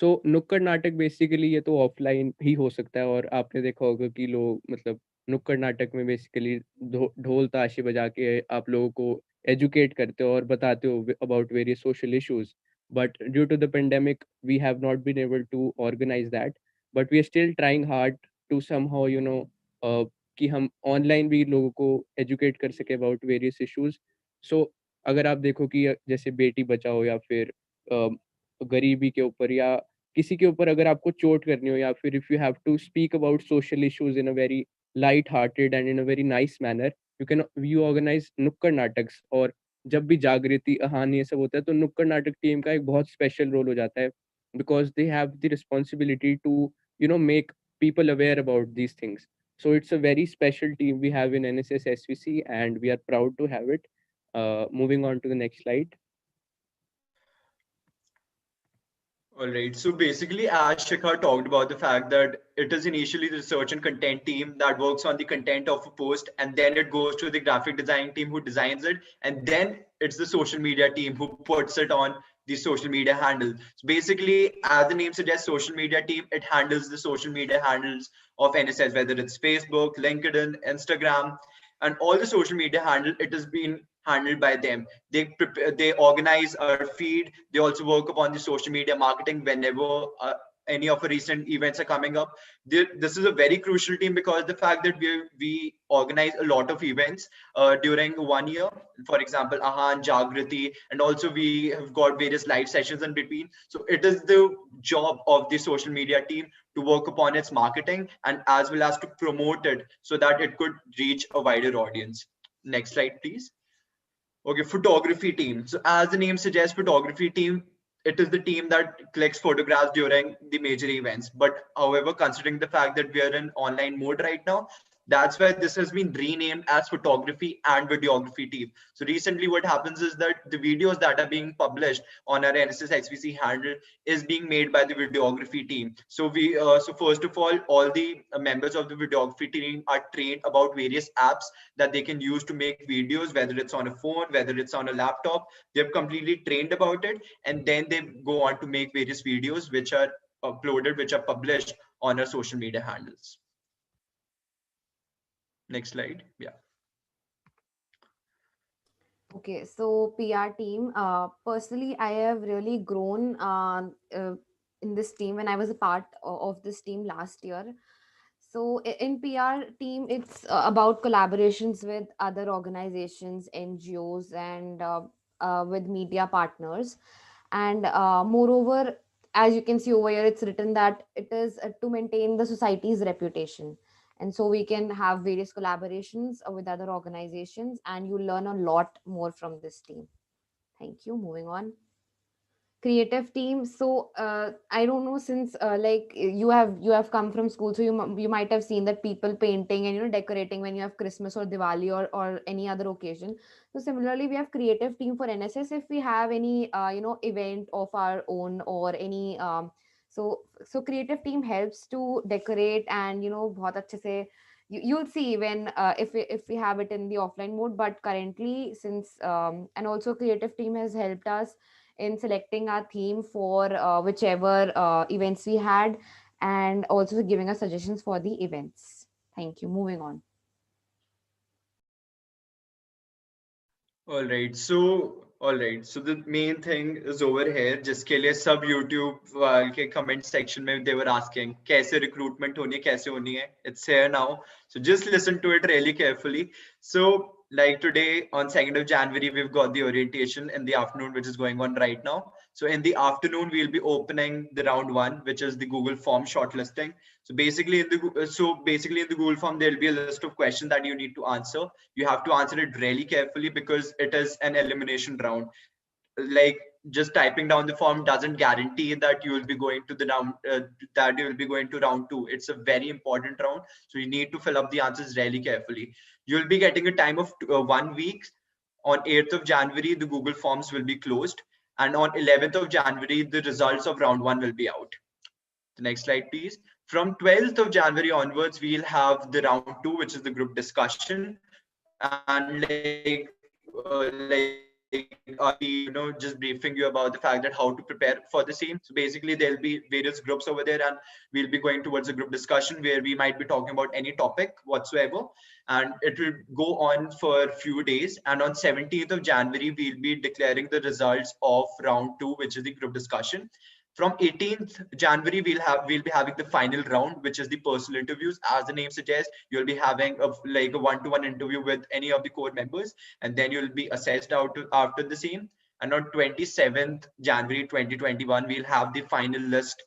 सो नुक्कड़ नाटक basically ये तो offline ही हो सकता है, और आपने देखा होगा कि लोग मतलब नुक्कड़ नाटक में बेसिकली ढोल ताशे बजा के आप लोगों को एजुकेट करते हो और बताते हो about various social issues. But due to the pandemic we have not been able to organise that, but we are still trying hard to somehow कि हम ऑनलाइन भी लोगों को एजुकेट कर सके अबाउट वेरियस इश्यूज. सो अगर आप देखो कि जैसे बेटी बचाओ या फिर गरीबी के ऊपर, या किसी के ऊपर अगर आपको चोट करनी हो, या फिर if you have to speak about social issues in a very light hearted and in a very nice manner, you organize नुक्कड़ नाटक्स. और जब भी जागृति आहान ये सब होता है तो नुक्कड़ नाटक टीम का एक बहुत स्पेशल रोल हो जाता है, because they have the responsibility to make people aware about these things. So it's a very special team we have in NSS SVC, and we are proud to have it. Moving on to the next slide.
All right. So basically, as Shikha talked about the fact that it is initially the research and content team that works on the content of a post, and then it goes to the graphic design team who designs it, and then it's the social media team who puts it on the social media handle. So basically, as the name suggests, social media team, it handles the social media handles of NSS, whether it's Facebook, LinkedIn, Instagram, and all the social media handle, it has been handled by them. They prepare, they organize our feed. They also work upon the social media marketing whenever any of the recent events are coming up. This is a very crucial team because the fact that we organize a lot of events during 1 year, for example, AHAAN, Jagriti, and also we have got various live sessions in between. So it is the job of the social media team to work upon its marketing and as well as to promote it so that it could reach a wider audience. Next slide, please. Okay, photography team. So as the name suggests, photography team, it is the team that collects photographs during the major events. But however, considering the fact that we are in online mode right now, that's why this has been renamed as photography and videography team. So recently what happens is that the videos that are being published on our NSS SVC handle is being made by the videography team. So so first of all the members of the videography team are trained about various apps that they can use to make videos, whether it's on a phone, whether it's on a laptop. They're completely trained about it, and then they go on to make various videos which are uploaded, which are published on our social media handles. Next slide. Yeah.
Okay, so PR team. Personally, I have really grown in this team when I was a part of this team last year. So in PR team, it's about collaborations with other organizations, NGOs, and with media partners. And moreover, as you can see over here, it's written that it is to maintain the society's reputation. And so we can have various collaborations with other organizations, and you learn a lot more from this team. Thank you. Moving on. Creative team. So I don't know, since like you have come from school, so you might have seen that people painting and decorating when you have Christmas or Diwali or any other occasion. So similarly, we have creative team for NSS if we have any event of our own or any so creative team helps to decorate and बहुत अच्छे से you'll see when if we have it in the offline mode. But currently, since and also creative team has helped us in selecting our theme for whichever events we had, and also giving us suggestions for the events. Thank you. Moving on.
All right. So the main thing is over here. जिसके लिए सब YouTube के comment section में they were asking कैसे recruitment होनी है, कैसे होनी है. It's here now. So just listen to it really carefully. So like today on 2nd of January, we've got the orientation in the afternoon, which is going on right now. So in the afternoon, we'll be opening the round 1, which is the Google form shortlisting. So basically in the Google form, there'll be a list of questions that you need to answer. You have to answer it really carefully because it is an elimination round. Like just typing down the form doesn't guarantee that you will be going to the round that you will be going to round 2. It's a very important round, so you need to fill up the answers really carefully. You'll be getting a time of 1 week. On 8th of January, the Google forms will be closed, and on 11th of January, the results of round 1 will be out. The next slide, please. From 12th of January onwards, we'll have the round 2, which is the group discussion, and I'll be just briefing you about the fact that how to prepare for the same. So basically there'll be various groups over there, and we'll be going towards a group discussion where we might be talking about any topic whatsoever, and it will go on for a few days. And on 17th of January, we'll be declaring the results of round 2, which is the group discussion. From 18th January, we'll be having the final round, which is the personal interviews. As the name suggests, you'll be having a one-to-one interview with any of the core members, and then you'll be assessed after the same. And on 27th January 2021, we'll have the final list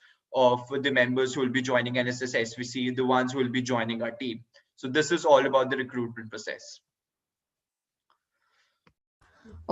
of the members who will be joining NSS SVC, the ones who will be joining our team. So this is all about the recruitment process.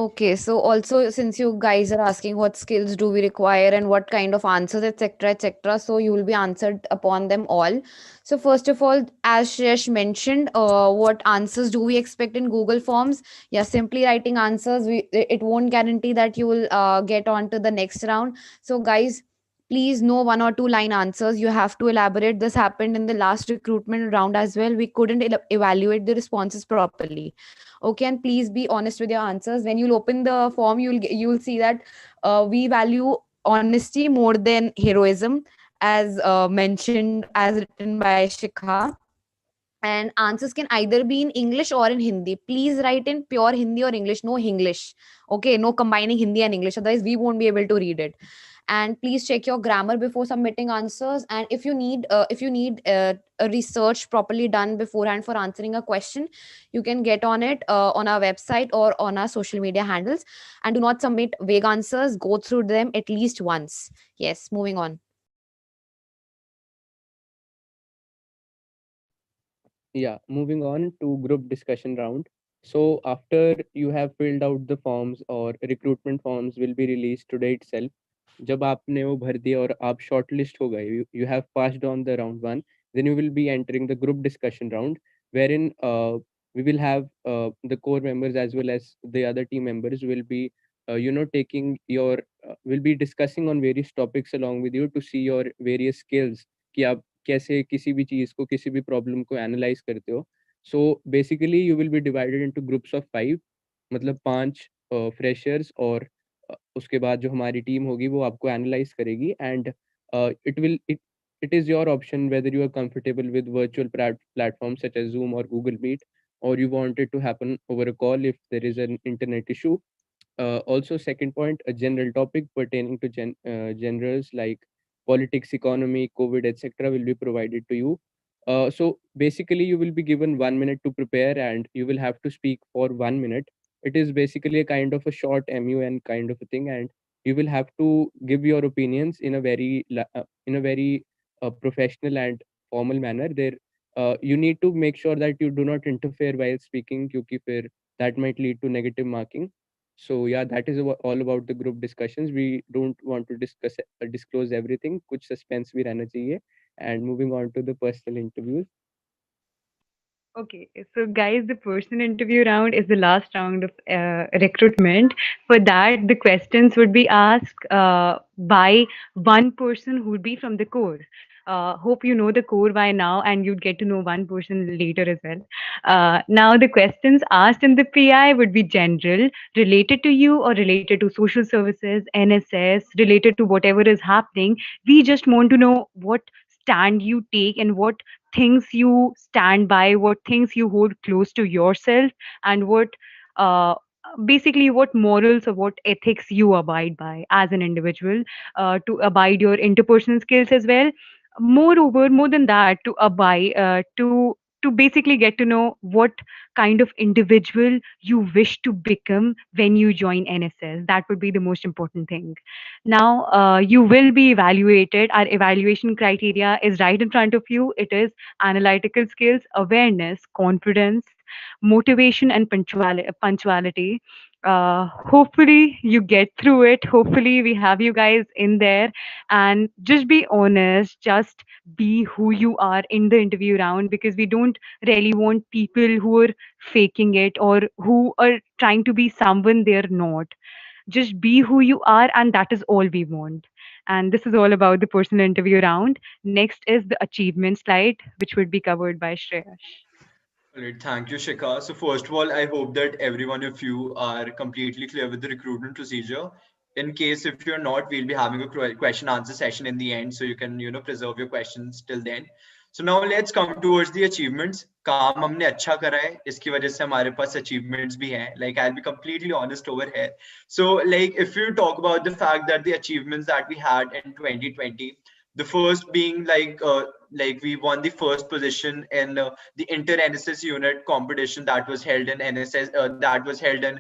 Okay, so also since you guys are asking what skills do we require and what kind of answers, etc., etc., so you will be answered upon them all. So first of all, as Shreyash mentioned, what answers do we expect in Google Forms? Yeah, simply writing answers, it won't guarantee that you will get on to the next round. So guys, please no 1 or 2 line answers. You have to elaborate. This happened in the last recruitment round as well. We couldn't evaluate the responses properly. Okay, and please be honest with your answers. When you'll open the form, you'll see that we value honesty more than heroism, as mentioned, as written by Shikha. And answers can either be in English or in Hindi. Please write in pure Hindi or English, no English. Okay, no combining Hindi and English, otherwise we won't be able to read it. And please check your grammar before submitting answers. And if you need a research properly done beforehand for answering a question, you can get on it on our website or on our social media handles. And do not submit vague answers. Go through them at least once. Yes, moving on.
Yeah, moving on to group discussion round. So after you have filled out the forms, or recruitment forms will be released today itself. जब आपने वो भर दिया और आप shortlist हो गए, you have passed on the round 1, then you will be entering the group discussion round, wherein we will have the core members as well as the other team members will be taking your will be discussing on various topics along with you to see your various skills कि आप कैसे किसी भी चीज़ को, किसी भी problem को analyse करते हो. So basically you will be divided into groups of 5, मतलब 5 फ्रेशर्स, और उसके बाद जो हमारी टीम होगी वो आपको एनालाइज करेगी. And it is your option whether you are comfortable with virtual platforms such as Zoom or Google Meet, or you want it to happen over a call if there is an internet issue. Also, second point, a general topic pertaining to genres like politics, economy, COVID, etc., will be provided to you. So basically, you will be given 1 minute to prepare, and you will have to speak for 1 minute. It is basically a kind of a short MUN kind of a thing, and you will have to give your opinions in a very professional and formal manner. There, you need to make sure that you do not interfere while speaking, क्योंकि फिर that might lead to negative marking. So yeah, that is all about the group discussions. We don't want to disclose everything. कुछ suspense भी रहना चाहिए. And moving on to the personal interviews.
Okay, so guys, the person interview round is the last round of recruitment. For that, the questions would be asked by one person who would be from the core. Hope you know the core by now, and you'd get to know one person later as well. Now, the questions asked in the PI would be general, related to you or related to social services, NSS, related to whatever is happening. We just want to know what stand you take and what things you stand by, what things you hold close to yourself, and what uh, basically what morals or what ethics you abide by as an individual, to abide your interpersonal skills as well. Moreover, more than that, to abide to basically get to know what kind of individual you wish to become when you join NSS. That would be the most important thing. Now, you will be evaluated. Our evaluation criteria is right in front of you. It is analytical skills, awareness, confidence, motivation, and punctuality. Hopefully, you get through it. Hopefully, we have you guys in there. And just be honest, just be who you are in the interview round, because we don't really want people who are faking it or who are trying to be someone they're not. Just be who you are, and that is all we want. And this is all about the personal interview round. Next is the achievement slide, which would be covered by Shreyash.
Alright, thank you, Shikha. So first of all, I hope that every one of you are completely clear with the recruitment procedure. In case if you're not, we'll be having a question answer session in the end, so you can preserve your questions till then. So now let's come towards the achievements. काम हमने अच्छा करा है, इसकी वजह से हमारे पास achievements भी हैं. Like I'll be completely honest over here. So like if you talk about the fact that the achievements that we had in 2020, the first being like like we won the first position in the inter NSS unit competition that was held in NSS, that was held in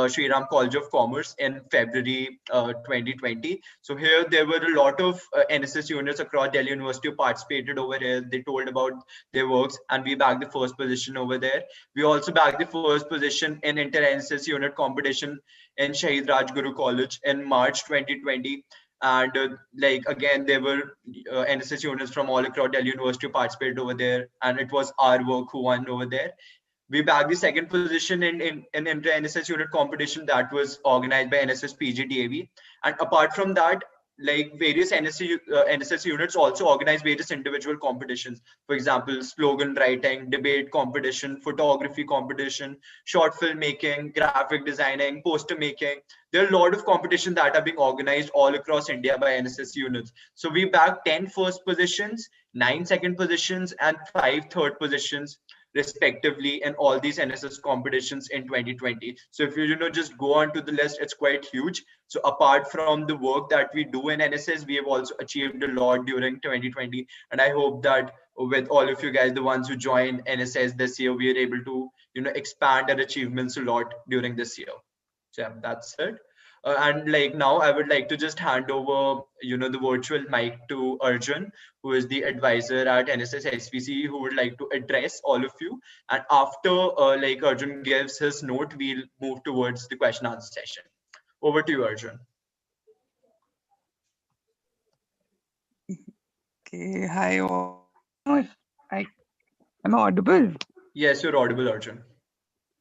Sri Ram College of Commerce in February 2020. So here there were a lot of NSS units across Delhi University who participated over here. They told about their works, and we bagged the first position over there. We also bagged the first position in inter NSS unit competition in Shahid Rajguru College in March 2020. And like again, there were NSS units from all across Delhi University who participated over there, and it was our work who won over there. We bagged the second position in inter NSS unit competition that was organized by NSS PGDAV. And apart from that, like various NSS units also organize various individual competitions. For example, slogan writing, debate competition, photography competition, short film making, graphic designing, poster making. There are a lot of competitions that are being organized all across India by NSS units. So we bagged 10 first positions, 9 second positions, and 5 third positions respectively in all these NSS competitions in 2020. So if you just go on to the list, it's quite huge. So apart from the work that we do in NSS, we have also achieved a lot during 2020. And I hope that with all of you guys, the ones who joined NSS this year, we are able to expand our achievements a lot during this year. So yeah, that's it. And like now I would like to just hand over, the virtual mic to Arjun, who is the advisor at NSS SVC, who would like to address all of you. And after like Arjun gives his note, we'll move towards the question answer session. Over to you, Arjun.
Okay, hi all. I don't know if am I audible?
Yes, you're audible, Arjun.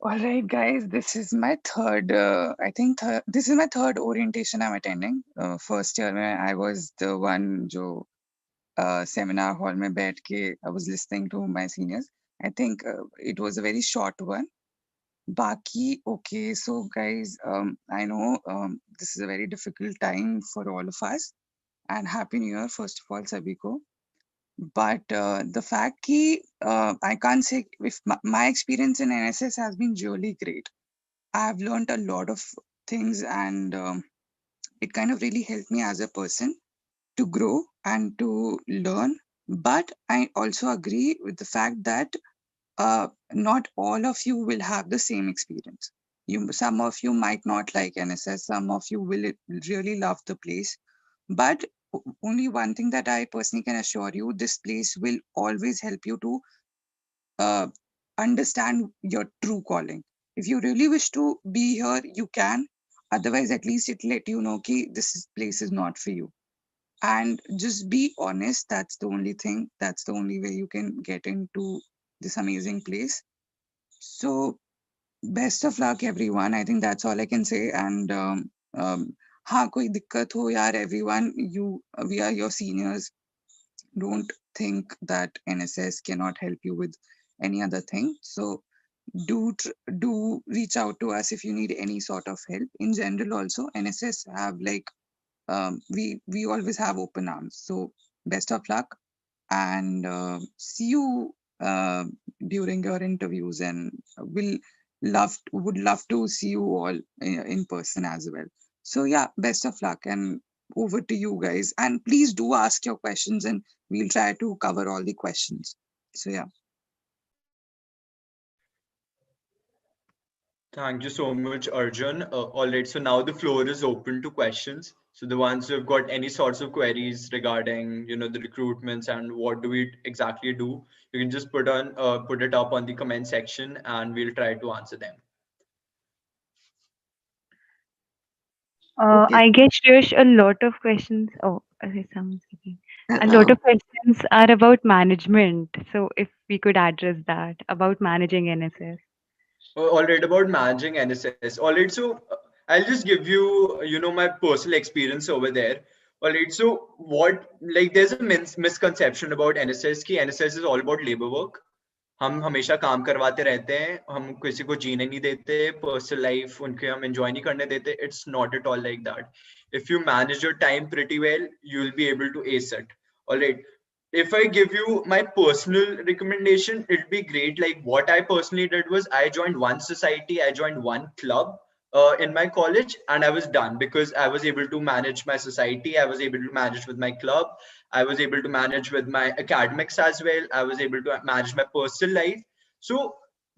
All right, guys, this is my third, this is my third orientation I'm attending. First year when I was the one जो seminar hall में बैठ के I was listening to my seniors. I think it was a very short one. Baki, okay, so guys, I know this is a very difficult time for all of us, and Happy New Year first of all, sabhi ko. But the fact that I can't say if my experience in NSS has been really great. I've learned a lot of things, and it kind of really helped me as a person to grow and to learn. But I also agree with the fact that not all of you will have the same experience. Some of you might not like NSS, some of you will really love the place. But only one thing that I personally can assure you, this place will always help you to understand your true calling. If you really wish to be here, you can. Otherwise, at least it let you know that this place is not for you. And just be honest. That's the only thing. That's the only way you can get into this amazing place. So best of luck, everyone. I think that's all I can say. And हाँ कोई दिक्कत हो यार, everyone, we are your seniors. Don't think that NSS cannot help you with any other thing. So do reach out to us if you need any sort of help. In general, also NSS have like we always have open arms. So best of luck, and see you during your interviews, and would love to see you all in person as well. So yeah, best of luck, and over to you guys. And please do ask your questions, and we'll try to cover all the questions. So yeah.
Thank you so much, Arjun. All right, so now the floor is open to questions. So the ones who have got any sorts of queries regarding, the recruitments and what do we exactly do, you can just put it up on the comment section, and we'll try to answer them.
Okay. I get Shreyash a lot of questions. Oh, okay, someone's speaking. A lot of questions are about management. So if we could address that about managing NSS.
All right, about managing NSS. All right, so I'll just give you, my personal experience over there. All right, so there's a misconception about NSS कि NSS is all about labor work. हम हमेशा काम करवाते रहते हैं, हम किसी को जीने नहीं देते, पर्सनल लाइफ उनके हम एंजॉय नहीं करने देते. It's not at all like that. If you manage your time pretty well, you'll be able to ace it. All right. If I give you my personal recommendation, it'd be great. Like what I personally did was I joined one society, I joined one club in my college, and I was done because I was able to manage my society. I was able to manage with my club. I was able to manage with my academics as well. I was able to manage my personal life. So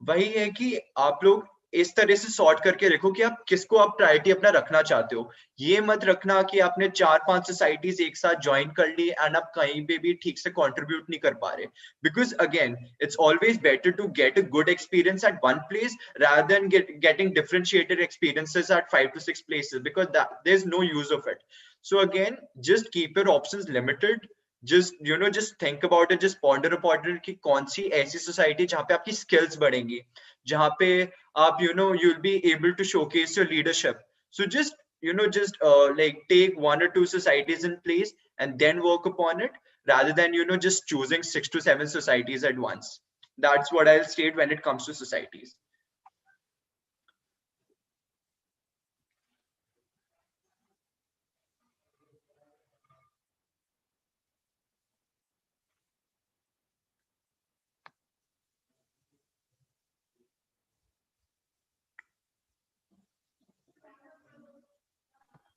वही है कि आप लोग इस तरह से sort करके रखो कि आप किसको आप प्रायोरिटी अपना रखना चाहते हो. ये मत रखना कि आपने 4-5 सोसाइटीज एक साथ ज्वाइन कर ली एंड आप कहीं पे भी ठीक से कंट्रीब्यूट नहीं कर पा रहे. Because again, it's always better to get a good experience at one place rather than getting differentiated experiences at 5 to 6 places, because there's no use of it. So again, just keep your options limited. Just think about it, just ponder upon it कि कौन सी ऐसी society जहाँ पे आपकी skills बढ़ेंगी, जहाँ पे आप you'll be able to showcase your leadership. So just like take 1 or 2 societies in place and then work upon it, rather than just choosing 6 to 7 societies at once. That's what I'll state when it comes to societies.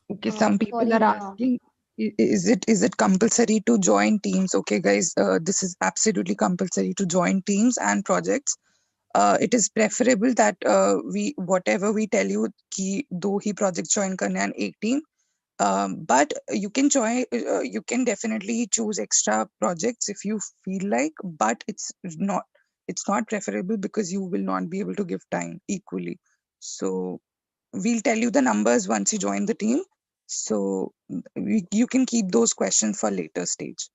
Okay, some people
Sorry,
are asking, is it compulsory to join teams? Okay, guys, this is absolutely compulsory to join teams and projects. It is preferable that we whatever we tell you कि दो ही projects join करने and एक team. But you can join. You can definitely choose extra projects if you feel like, but it's not preferable because you will not be able to give time equally. So we'll tell you the numbers once you join the team. So you can keep those questions for later stage.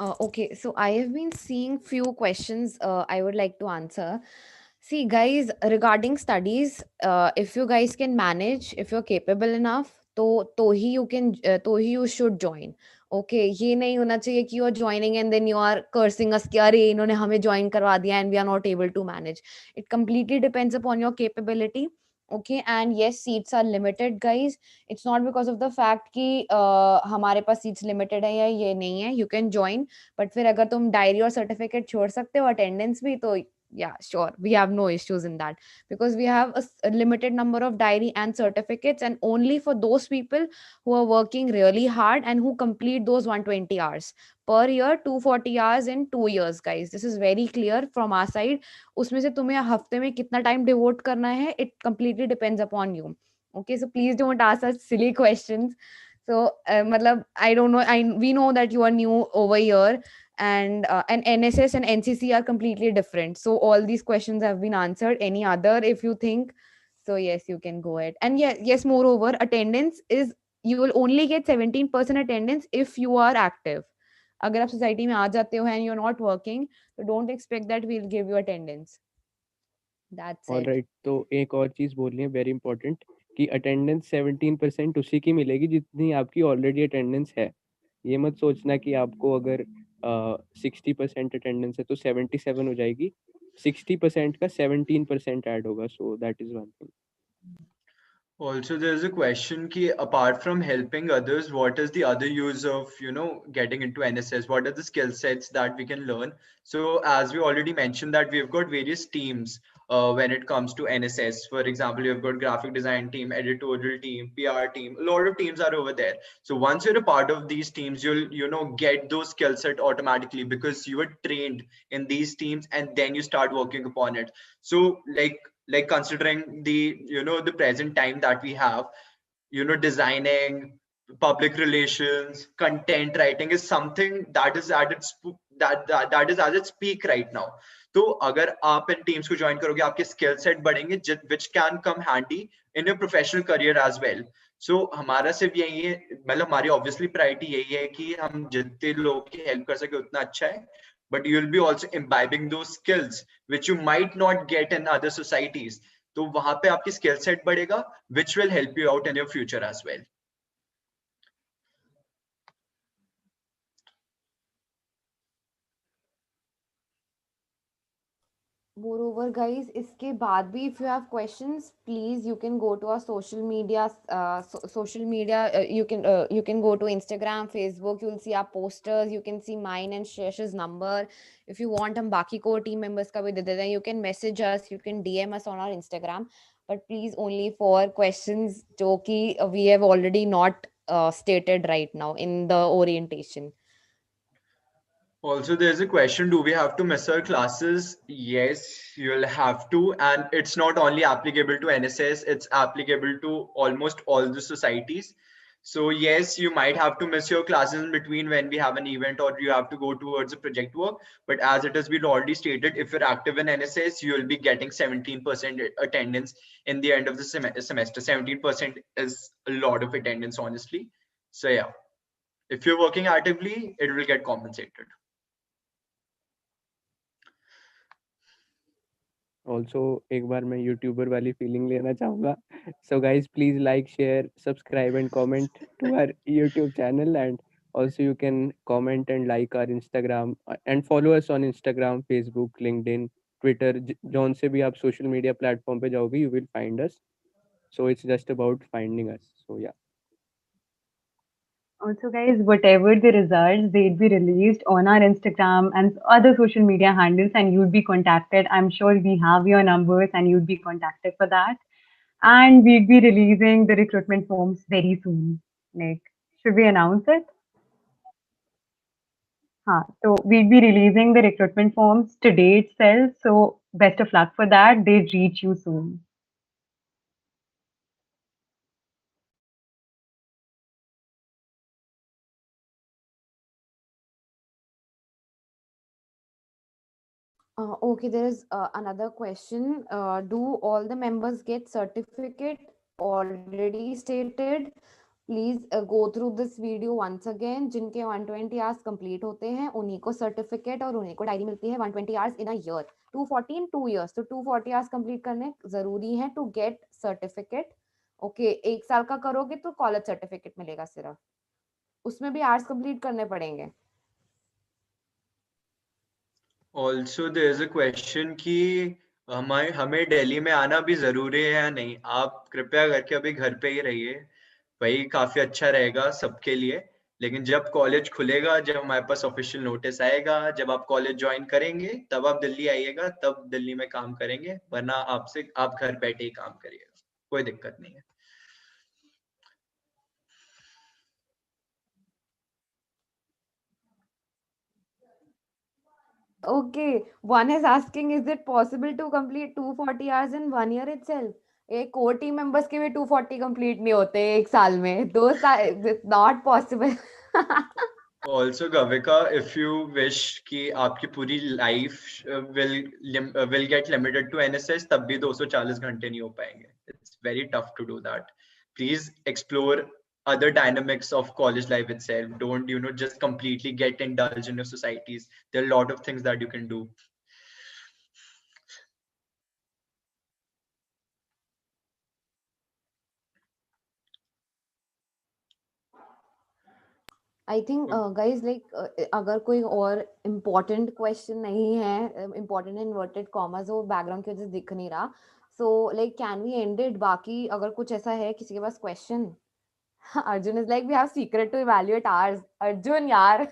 Okay, so I have been seeing few questions I would like to answer. See, guys, regarding studies, if you guys can manage, if you're capable enough, तो ही you can, तो ही you should join. Okay, ये नहीं होना चाहिए कि you are joining and then you are cursing us कि अरे इन्होंने हमें join करवा दिया and we are not able to manage. It completely depends upon your capability. Okay, and yes, seats are limited, guys. It's not because of the fact कि हमारे पास seats limited है या ये नहीं है. You can join, but फिर अगर तुम diary और certificate छोड़ सकते हो attendance भी, तो yeah, sure, we have no issues in that, because we have a limited number of diary and certificates, and only for those people who are working really hard and who complete those 120 hours per year, 240 hours in 2 years, guys. This is very clear from our side. उसमें से तुम्हें हफ्ते में कितना time devote करना है, it completely depends upon you. Okay, so please don't ask such silly questions. So matlab, I don't know, we know that you are new over here, and NSS and NCC are completely different. So all these questions have been answered. Any other, if you think so, yes, you can go ahead. And yes, moreover, attendance is, you will only get 17% attendance if you are active. अगर आप society में आ जाते हो and you're not working, so don't expect that we'll give you attendance. That's it.
Alright, तो एक और चीज बोलनी है वेरी इंपॉर्टेंट, कि अटेंडेंस 17% उसी की मिलेगी जितनी आपकी ऑलरेडी अटेंडेंस है. ये मत सोचना कि आपको अगर 60% अटेंडेंस है तो 77 हो जाएगी. 60% का 17% ऐड होगा. So that is one thing.
Also, there's a question ki, apart from helping others, what is the other use of, getting into NSS? What are the skill sets that we can learn? So as we already mentioned that we've got various teams when it comes to NSS. For example, you've got graphic design team, editorial team, PR team, a lot of teams are over there. So once you're a part of these teams, you'll, get those skill set automatically because you were trained in these teams and then you start working upon it. So like considering the the present time that we have, designing, public relations, content writing is something that is at its that is at its peak right now. तो अगर आप इन teams को join करोगे आपके skill set बढ़ेंगे which can come handy in your professional career as well. So हमारा सिर्फ यही है, मतलब हमारी obviously priority यही है कि हम जितने लोगों की हेल्प कर सके उतना अच्छा है, but you will be also imbibing those skills which you might not get in other societies. तो वहां पे आपकी स्किल सेट बढ़ेगा which will help you out in your future as well.
Moreover, guys, इसके बाद भी if you have questions, please you can go to our social media. You can go to Instagram, Facebook. You'll see our posters. You can see mine and Shesh's number. If you want हम बाकी core team members का भी दे देते हैं. You can message us. You can DM us on our Instagram. But please only for questions जो कि we have already not stated right now in the orientation.
Also, there's a question, do we have to miss our classes? Yes, you'll have to. And it's not only applicable to NSS, it's applicable to almost all the societies. So yes, you might have to miss your classes in between when we have an event or you have to go towards a project work. But as it has been already stated, if you're active in NSS, you'll be getting 17% attendance in the end of the semester. 17% is a lot of attendance, honestly. So yeah, if you're working actively, it will get compensated.
Also, एक बार मैं YouTuber वाली feeling लेना चाहूँगा. So guys, please like, share, subscribe and comment to our YouTube channel, and also you can comment and like our Instagram and follow us on Instagram, Facebook, LinkedIn, Twitter. जौन से भी आप social media platform पे जाओगे, you will find us. So it's just about finding us. So yeah.
Also, guys, whatever the results, they'd be released on our Instagram and other social media handles, and you'd be contacted. I'm sure we have your numbers, and you'd be contacted for that. And we'd be releasing the recruitment forms very soon. Like, should we announce it? So we'll be releasing the recruitment forms today itself. So best of luck for that. They'll reach you soon.
Okay, there is another question. Do all the members get certificate already stated? Please go through this video once again. जिनके 120 hours complete होते हैं उन्हीं को certificate और उन्हीं को diary मिलती है 120 hours in a year. 240 in 2 years. तो 240 hours complete करने जरूरी है to get certificate. Okay, एक साल का करोगे तो college certificate मिलेगा सिर्फ. उसमें भी hours complete करने पड़ेंगे.
Also, there is a question कि हमें दिल्ली में आना भी जरूरी है या नहीं. आप कृपया करके अभी घर पे ही रहिए, वही काफी अच्छा रहेगा सबके लिए. लेकिन जब कॉलेज खुलेगा, जब हमारे पास ऑफिशियल नोटिस आएगा, जब आप कॉलेज ज्वाइन करेंगे, तब आप दिल्ली आइएगा, तब दिल्ली में काम करेंगे. वरना आप घर बैठे ही काम करिएगा, कोई दिक्कत नहीं है.
Okay, one is asking, is it possible to complete 240 hours in 1 year itself? एक core team members के भी 240 complete नहीं होते एक साल में. Those are it's not possible.
Also, Gavika, if you wish कि आपकी पूरी life will get limited to NSS, तब भी 240 घंटे नहीं हो पाएंगे. It's very tough to do that. Please explore other dynamics of college life itself. Don't, just completely get indulged in your societies. There are a lot of things that you can do.
I think guys like अगर कोई और important question नहीं है, important inverted commas वो background की वजह से दिख नहीं रहा, so like can we end it? बाकी अगर कुछ ऐसा है किसी के पास question. Arjun is like, we have secret to evaluate ours. Arjun yaar.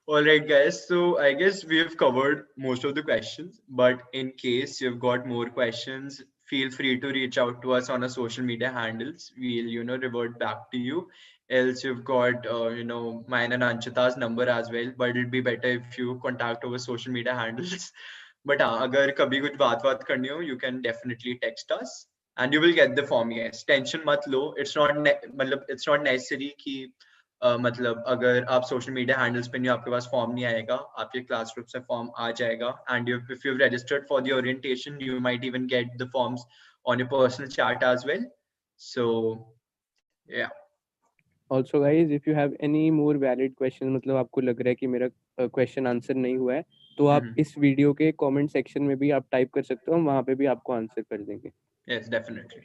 All right, guys. So I guess we have covered most of the questions, but in case you've got more questions, feel free to reach out to us on our social media handles. We'll, revert back to you. Else you've got, mine and Anchita's number as well, but it'd be better if you contact our social media handles. But अगर कभी कुछ बात करनी हो, you can definitely text us and you will get the form. Yes, tension मत लो. It's not necessary कि मतलब अगर आप सोशल मीडिया हैंडल्स पे नहीं, आपके पास फॉर्म नहीं आएगा, आपके क्लास ग्रुप से फॉर्म आ जाएगा. And if you registered for the orientation, you might even get the forms on your personal chat as well. So yeah.
Also guys, if you have any more valid questions, मतलब आपको लग रहा है कि मेरा question answer नहीं हुआ है, तो आप इस वीडियो के कमेंट सेक्शन में भी आप टाइप कर सकते हो, हम वहाँ पे भी आपको आंसर कर देंगे.
Yes, definitely.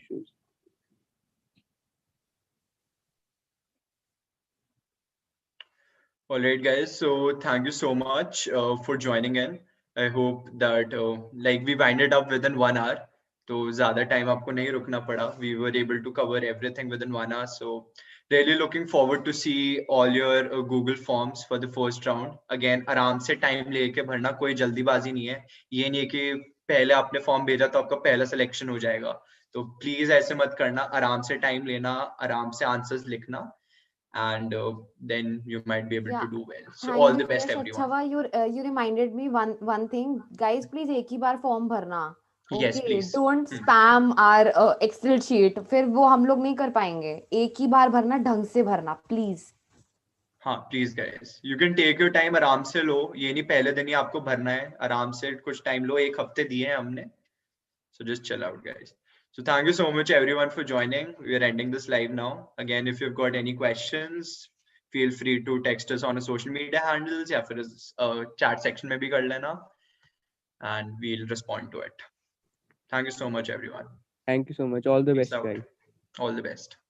All right, guys. So thank you so much for joining in. I hope that like we wind it up within 1 hour. तो ज़्यादा time आपको नहीं रुकना पड़ा. We were able to cover everything within 1 hour. So really looking forward to see all your Google forms for the first round. Again, आराम से time लेके भरना, कोई जल्दीबाजी नहीं है. ये नहीं है कि पहले आपने फॉर्म भेजा तो आपका पहला सिलेक्शन हो जाएगा. तो प्लीज ऐसे मत करना, आराम से टाइम लेना, आराम से आंसर्स लिखना, and then you might be able to do well. So all the best everyone.
Yash, you reminded me one thing. Guys, please एक ही बार फॉर्म भरना.
Yes,
Okay,
please.
don't spam our Excel sheet. फिर वो हम लोग नहीं कर पाएंगे. एक ही बार भरना, ढंग से भरना, please.
हाँ please guys, you can take your time, आराम से लो. ये नहीं पहले दिन ही आपको भरना है, आराम से कुछ टाइम लो. 1 हफ्ते दिए हैं हमने. So just chill out, guys. So thank you so much everyone for joining. We are ending this live now. Again, if you've got any questions, feel free to text us on our social media handles या फिर chat section में भी कर लेना, and we'll respond to it. Thank you so much everyone.
Thank you so much. All the
Peace
best,
out.
guys.
All the best.